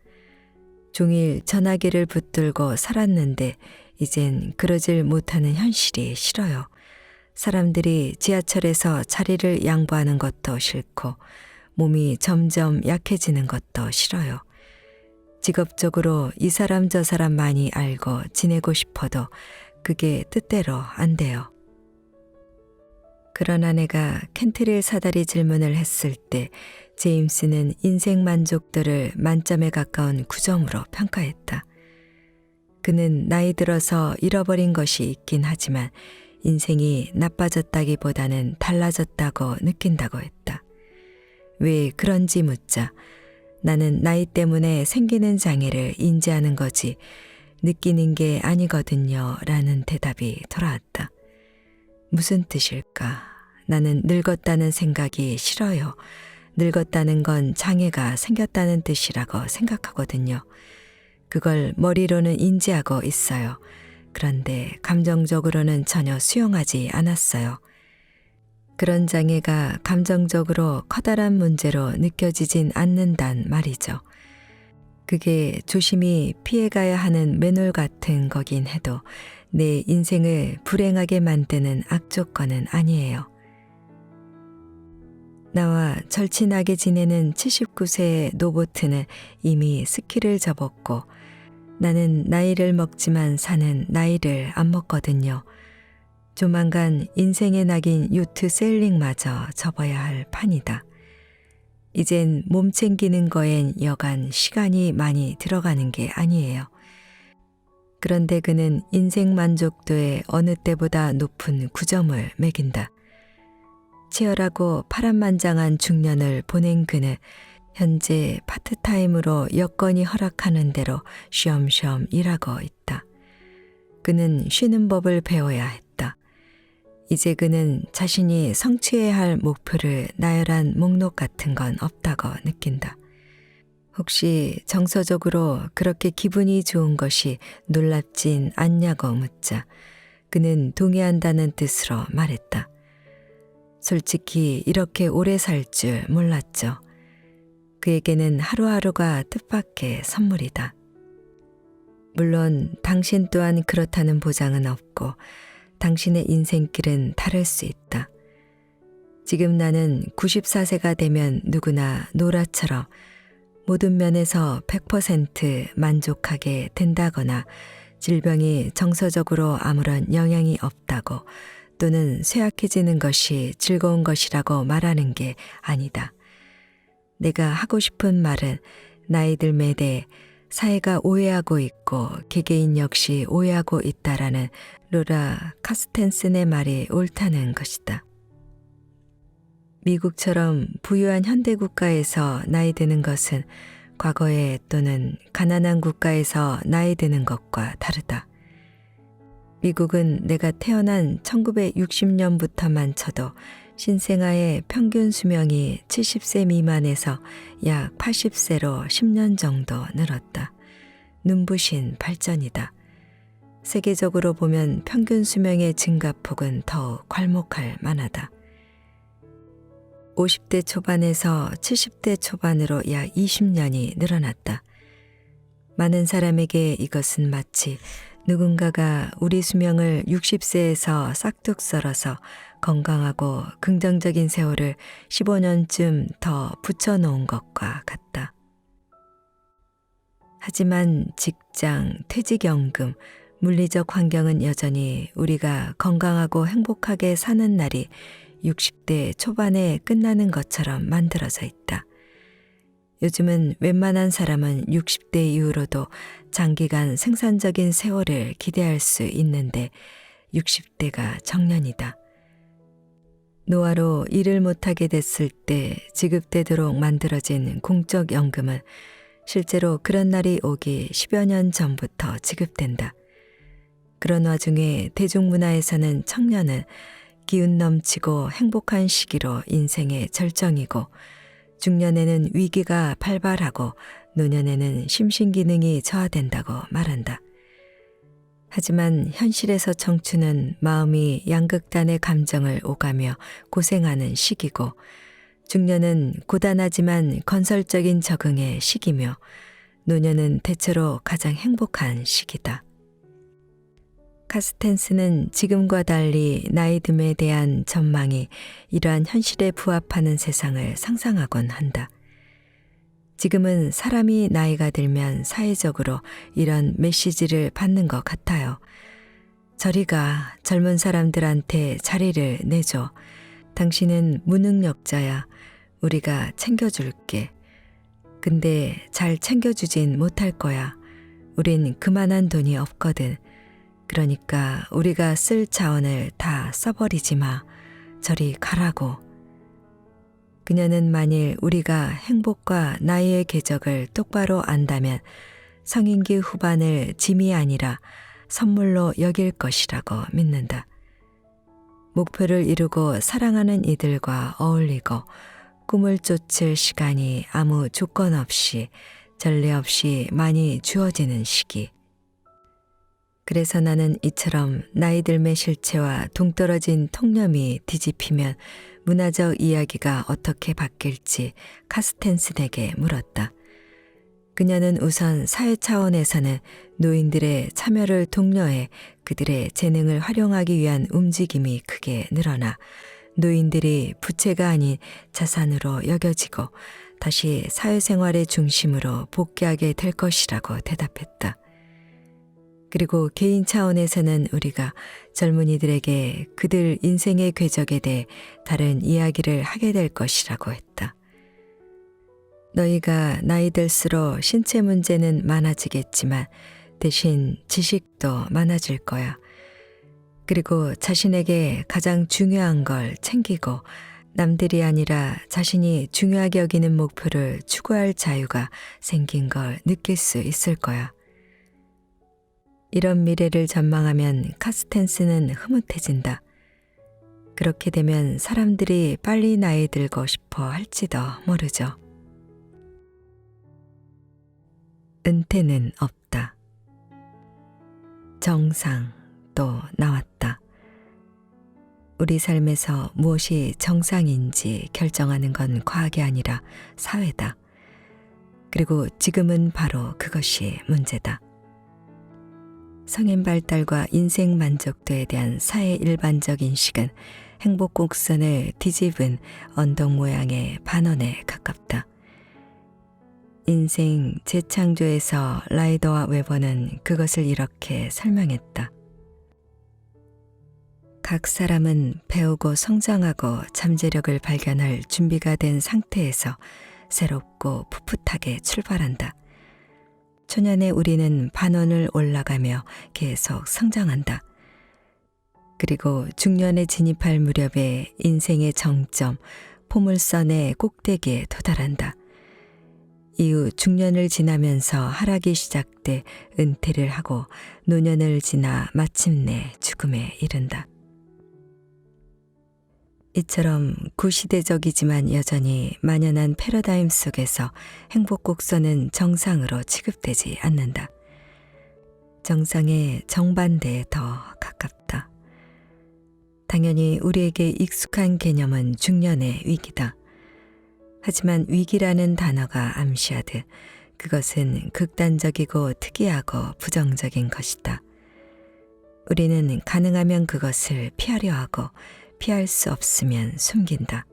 [SPEAKER 1] 종일 전화기를 붙들고 살았는데 이젠 그러질 못하는 현실이 싫어요. 사람들이 지하철에서 자리를 양보하는 것도 싫고 몸이 점점 약해지는 것도 싫어요. 직업적으로 이 사람 저 사람 많이 알고 지내고 싶어도 그게 뜻대로 안 돼요. 그러나 내가 켄트릴 사다리 질문을 했을 때 제임스는 인생 만족도를 만점에 가까운 9점으로 평가했다. 그는 나이 들어서 잃어버린 것이 있긴 하지만 인생이 나빠졌다기보다는 달라졌다고 느낀다고 했다. 왜 그런지 묻자 나는 나이 때문에 생기는 장애를 인지하는 거지 느끼는 게 아니거든요 라는 대답이 돌아왔다. 무슨 뜻일까 나는 늙었다는 생각이 싫어요. 늙었다는 건 장애가 생겼다는 뜻이라고 생각하거든요. 그걸 머리로는 인지하고 있어요. 그런데 감정적으로는 전혀 수용하지 않았어요. 그런 장애가 감정적으로 커다란 문제로 느껴지진 않는단 말이죠. 그게 조심히 피해가야 하는 맨홀 같은 거긴 해도 내 인생을 불행하게 만드는 악조건은 아니에요. 나와 절친하게 지내는 79세의 노보트는 이미 스키를 접었고 나는 나이를 먹지만 사는 나이를 안 먹거든요. 조만간 인생의 낙인 요트 세일링마저 접어야 할 판이다. 이젠 몸 챙기는 거엔 여간 시간이 많이 들어가는 게 아니에요. 그런데 그는 인생 만족도에 어느 때보다 높은 9점을 매긴다. 치열하고 파란만장한 중년을 보낸 그는 현재 파트타임으로 여건이 허락하는 대로 쉬엄쉬엄 일하고 있다. 그는 쉬는 법을 배워야 했다. 이제 그는 자신이 성취해야 할 목표를 나열한 목록 같은 건 없다고 느낀다. 혹시 정서적으로 그렇게 기분이 좋은 것이 놀랍진 않냐고 묻자 그는 동의한다는 뜻으로 말했다. 솔직히 이렇게 오래 살 줄 몰랐죠. 그에게는 하루하루가 뜻밖의 선물이다. 물론 당신 또한 그렇다는 보장은 없고 당신의 인생길은 다를 수 있다. 지금 나는 94세가 되면 누구나 노라처럼 모든 면에서 100% 만족하게 된다거나 질병이 정서적으로 아무런 영향이 없다고 또는 쇠약해지는 것이 즐거운 것이라고 말하는 게 아니다. 내가 하고 싶은 말은 나이 들매 대해 사회가 오해하고 있고 개개인 역시 오해하고 있다라는 로라 카스텐슨의 말이 옳다는 것이다. 미국처럼 부유한 현대 국가에서 나이 드는 것은 과거에 또는 가난한 국가에서 나이 드는 것과 다르다. 미국은 내가 태어난 1960년부터만 쳐도 신생아의 평균 수명이 70세 미만에서 약 80세로 10년 정도 늘었다. 눈부신 발전이다. 세계적으로 보면 평균 수명의 증가폭은 더욱 괄목할 만하다. 50대 초반에서 70대 초반으로 약 20년이 늘어났다. 많은 사람에게 이것은 마치 누군가가 우리 수명을 60세에서 싹둑 썰어서 건강하고 긍정적인 세월을 15년쯤 더 붙여놓은 것과 같다. 하지만 직장, 퇴직연금, 물리적 환경은 여전히 우리가 건강하고 행복하게 사는 날이 60대 초반에 끝나는 것처럼 만들어져 있다. 요즘은 웬만한 사람은 60대 이후로도 장기간 생산적인 세월을 기대할 수 있는데 60대가 정년이다. 노화로 일을 못하게 됐을 때 지급되도록 만들어진 공적연금은 실제로 그런 날이 오기 10여 년 전부터 지급된다. 그런 와중에 대중문화에서는 청년은 기운 넘치고 행복한 시기로 인생의 절정이고 중년에는 위기가 발발하고 노년에는 심신기능이 저하된다고 말한다. 하지만 현실에서 청춘은 마음이 양극단의 감정을 오가며 고생하는 시기고 중년은 고단하지만 건설적인 적응의 시기며 노년은 대체로 가장 행복한 시기다. 카스텐스는 지금과 달리 나이 듦에 대한 전망이 이러한 현실에 부합하는 세상을 상상하곤 한다. 지금은 사람이 나이가 들면 사회적으로 이런 메시지를 받는 것 같아요. 저리 가, 젊은 사람들한테 자리를 내줘. 당신은 무능력자야. 우리가 챙겨줄게. 근데 잘 챙겨주진 못할 거야. 우린 그만한 돈이 없거든. 그러니까 우리가 쓸 자원을 다 써버리지 마. 저리 가라고. 그녀는 만일 우리가 행복과 나이의 궤적을 똑바로 안다면 성인기 후반을 짐이 아니라 선물로 여길 것이라고 믿는다. 목표를 이루고 사랑하는 이들과 어울리고 꿈을 쫓을 시간이 아무 조건 없이 전례 없이 많이 주어지는 시기. 그래서 나는 이처럼 나이 들매 실체와 동떨어진 통념이 뒤집히면 문화적 이야기가 어떻게 바뀔지 카스텐슨에게 물었다. 그녀는 우선 사회 차원에서는 노인들의 참여를 독려해 그들의 재능을 활용하기 위한 움직임이 크게 늘어나 노인들이 부채가 아닌 자산으로 여겨지고 다시 사회생활의 중심으로 복귀하게 될 것이라고 대답했다. 그리고 개인 차원에서는 우리가 젊은이들에게 그들 인생의 궤적에 대해 다른 이야기를 하게 될 것이라고 했다. 너희가 나이 들수록 신체 문제는 많아지겠지만 대신 지식도 많아질 거야. 그리고 자신에게 가장 중요한 걸 챙기고 남들이 아니라 자신이 중요하게 여기는 목표를 추구할 자유가 생긴 걸 느낄 수 있을 거야. 이런 미래를 전망하면 카스텐스는 흐뭇해진다. 그렇게 되면 사람들이 빨리 나이 들고 싶어 할지도 모르죠. 은퇴는 없다. 정상 또 나왔다. 우리 삶에서 무엇이 정상인지 결정하는 건 과학이 아니라 사회다. 그리고 지금은 바로 그것이 문제다. 성인 발달과 인생 만족도에 대한 사회 일반적 인식은 행복 곡선을 뒤집은 언덕 모양의 반원에 가깝다. 인생 재창조에서 라이더와 웨버는 그것을 이렇게 설명했다. 각 사람은 배우고 성장하고 잠재력을 발견할 준비가 된 상태에서 새롭고 풋풋하게 출발한다. 초년에 우리는 반원을 올라가며 계속 성장한다. 그리고 중년에 진입할 무렵에 인생의 정점, 포물선의 꼭대기에 도달한다. 이후 중년을 지나면서 하락이 시작돼 은퇴를 하고 노년을 지나 마침내 죽음에 이른다. 이처럼 구시대적이지만 여전히 만연한 패러다임 속에서 행복 곡선은 정상으로 취급되지 않는다. 정상의 정반대에 더 가깝다. 당연히 우리에게 익숙한 개념은 중년의 위기다. 하지만 위기라는 단어가 암시하듯 그것은 극단적이고 특이하고 부정적인 것이다. 우리는 가능하면 그것을 피하려 하고 피할 수 없으면 숨긴다.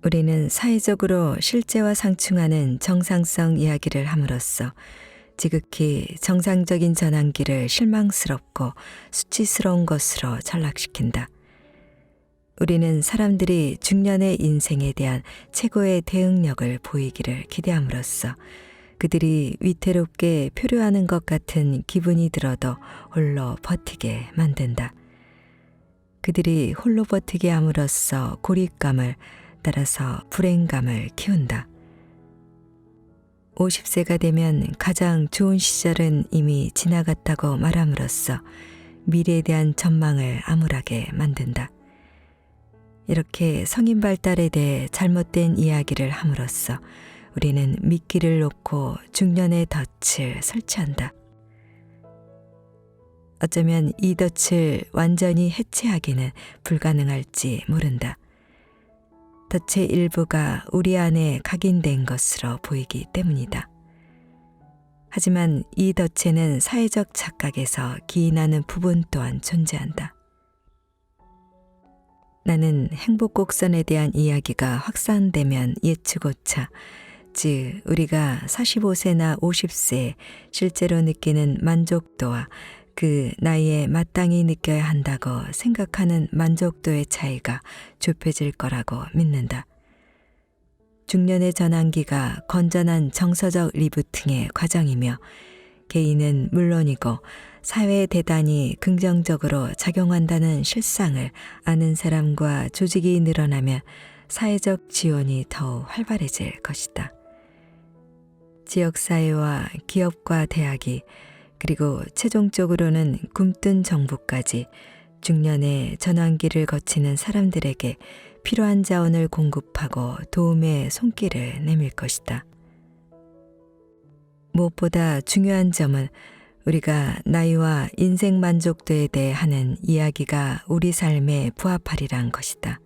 [SPEAKER 1] 우리는 사회적으로 실제와 상충하는 정상성 이야기를 함으로써 지극히 정상적인 전환기를 실망스럽고 수치스러운 것으로 전락시킨다. 우리는 사람들이 중년의 인생에 대한 최고의 대응력을 보이기를 기대함으로써 그들이 위태롭게 표류하는 것 같은 기분이 들어도 홀로 버티게 만든다. 그들이 홀로 버티게 함으로써 고립감을 따라서 불행감을 키운다. 50세가 되면 가장 좋은 시절은 이미 지나갔다고 말함으로써 미래에 대한 전망을 암울하게 만든다. 이렇게 성인 발달에 대해 잘못된 이야기를 함으로써 우리는 미끼를 놓고 중년의 덫을 설치한다. 어쩌면 이 덫을 완전히 해체하기는 불가능할지 모른다. 덫의 일부가 우리 안에 각인된 것으로 보이기 때문이다. 하지만 이 덫에는 사회적 착각에서 기인하는 부분 또한 존재한다. 나는 행복 곡선에 대한 이야기가 확산되면 예측오차, 즉 우리가 45세나 50세에 실제로 느끼는 만족도와 그 나이에 마땅히 느껴야 한다고 생각하는 만족도의 차이가 좁혀질 거라고 믿는다. 중년의 전환기가 건전한 정서적 리부팅의 과정이며 개인은 물론이고 사회에 대단히 긍정적으로 작용한다는 실상을 아는 사람과 조직이 늘어나면 사회적 지원이 더욱 활발해질 것이다. 지역사회와 기업과 대학이 그리고 최종적으로는 굼뜬 정부까지 중년의 전환기를 거치는 사람들에게 필요한 자원을 공급하고 도움의 손길을 내밀 것이다. 무엇보다 중요한 점은 우리가 나이와 인생 만족도에 대해 하는 이야기가 우리 삶에 부합하리란 것이다.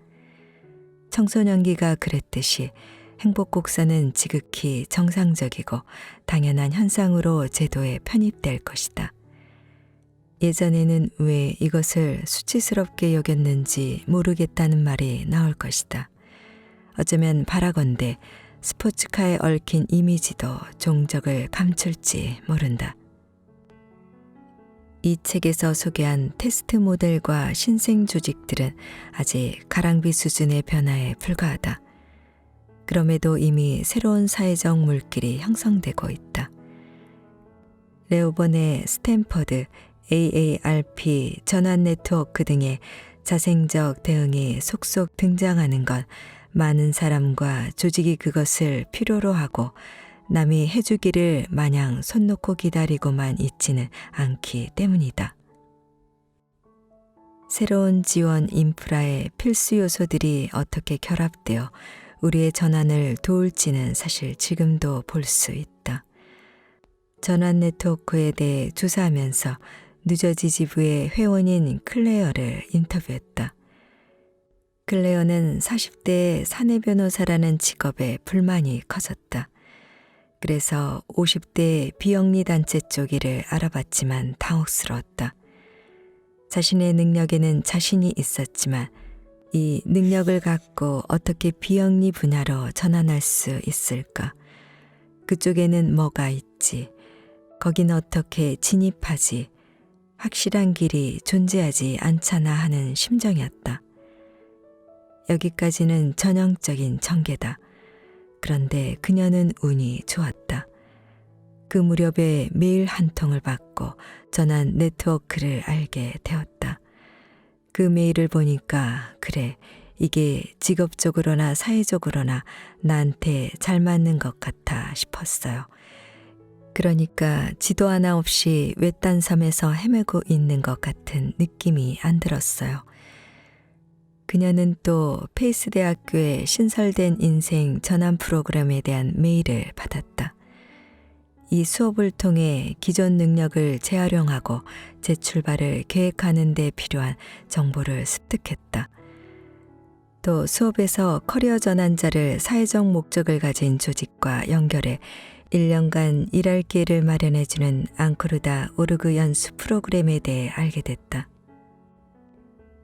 [SPEAKER 1] 청소년기가 그랬듯이 행복 곡선은 지극히 정상적이고 당연한 현상으로 제도에 편입될 것이다. 예전에는 왜 이것을 수치스럽게 여겼는지 모르겠다는 말이 나올 것이다. 어쩌면 바라건대 스포츠카에 얽힌 이미지도 종적을 감출지 모른다. 이 책에서 소개한 테스트 모델과 신생 조직들은 아직 가랑비 수준의 변화에 불과하다. 그럼에도 이미 새로운 사회적 물길이 형성되고 있다. 레오번의 스탠퍼드, AARP, 전환 네트워크 등의 자생적 대응이 속속 등장하는 건 많은 사람과 조직이 그것을 필요로 하고 남이 해주기를 마냥 손 놓고 기다리고만 있지는 않기 때문이다. 새로운 지원 인프라의 필수 요소들이 어떻게 결합되어 우리의 전환을 도울지는 사실 지금도 볼 수 있다. 전환 네트워크에 대해 조사하면서 뉴저지지부의 회원인 클레어를 인터뷰했다. 클레어는 40대의 사내 변호사라는 직업에 불만이 커졌다. 그래서 50대 비영리 단체 쪽 일을 알아봤지만 당혹스러웠다. 자신의 능력에는 자신이 있었지만 이 능력을 갖고 어떻게 비영리 분야로 전환할 수 있을까? 그쪽에는 뭐가 있지? 거긴 어떻게 진입하지? 확실한 길이 존재하지 않잖아 하는 심정이었다. 여기까지는 전형적인 전개다. 그런데 그녀는 운이 좋았다. 그 무렵에 메일 한 통을 받고 전환 네트워크를 알게 되었다. 그 메일을 보니까 그래, 이게 직업적으로나 사회적으로나 나한테 잘 맞는 것 같아 싶었어요. 그러니까 지도 하나 없이 외딴 섬에서 헤매고 있는 것 같은 느낌이 안 들었어요. 그녀는 또 페이스 대학교의 신설된 인생 전환 프로그램에 대한 메일을 받았다. 이 수업을 통해 기존 능력을 재활용하고 재출발을 계획하는 데 필요한 정보를 습득했다. 또 수업에서 커리어 전환자를 사회적 목적을 가진 조직과 연결해 1년간 일할 기회를 마련해주는 앙코르다 오르그 연수 프로그램에 대해 알게 됐다.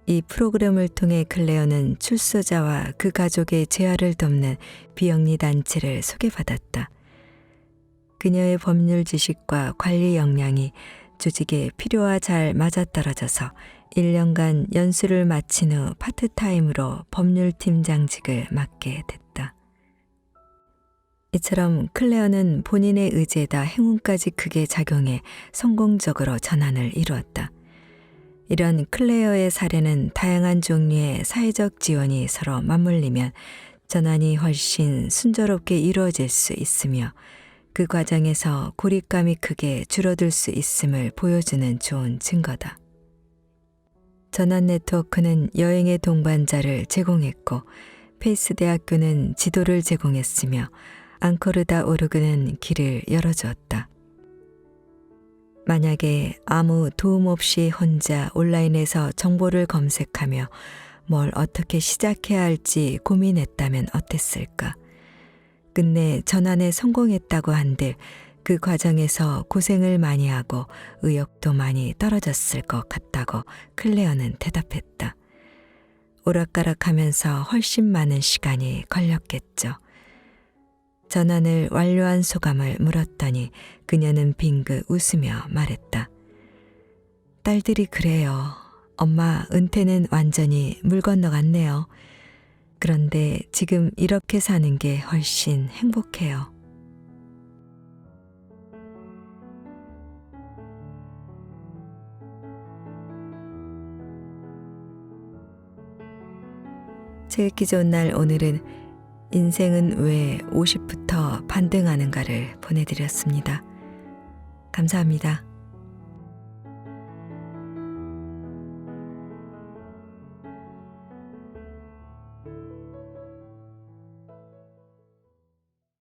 [SPEAKER 1] 이 프로그램을 통해 클레어는 출소자와 그 가족의 재활을 돕는 비영리 단체를 소개받았다. 그녀의 법률 지식과 관리 역량이 조직의 필요와 잘 맞아떨어져서 1년간 연수를 마친 후 파트타임으로 법률팀장직을 맡게 됐다. 이처럼 클레어는 본인의 의지에다 행운까지 크게 작용해 성공적으로 전환을 이루었다. 이런 클레어의 사례는 다양한 종류의 사회적 지원이 서로 맞물리면 전환이 훨씬 순조롭게 이루어질 수 있으며 그 과정에서 고립감이 크게 줄어들 수 있음을 보여주는 좋은 증거다. 전환 네트워크는 여행의 동반자를 제공했고 페이스 대학교는 지도를 제공했으며 앙코르다 오르그는 길을 열어주었다. 만약에 아무 도움 없이 혼자 온라인에서 정보를 검색하며 뭘 어떻게 시작해야 할지 고민했다면 어땠을까? 끝내 전환에 성공했다고 한들 그 과정에서 고생을 많이 하고 의욕도 많이 떨어졌을 것 같다고 클레어는 대답했다. 오락가락하면서 훨씬 많은 시간이 걸렸겠죠. 전환을 완료한 소감을 물었더니 그녀는 빙긋 웃으며 말했다. 딸들이 그래요. 엄마 은퇴는 완전히 물 건너갔네요. 그런데 지금 이렇게 사는 게 훨씬 행복해요. 책 읽기 좋은 날 오늘은 인생은 왜 50부터 반등하는가를 보내드렸습니다. 감사합니다.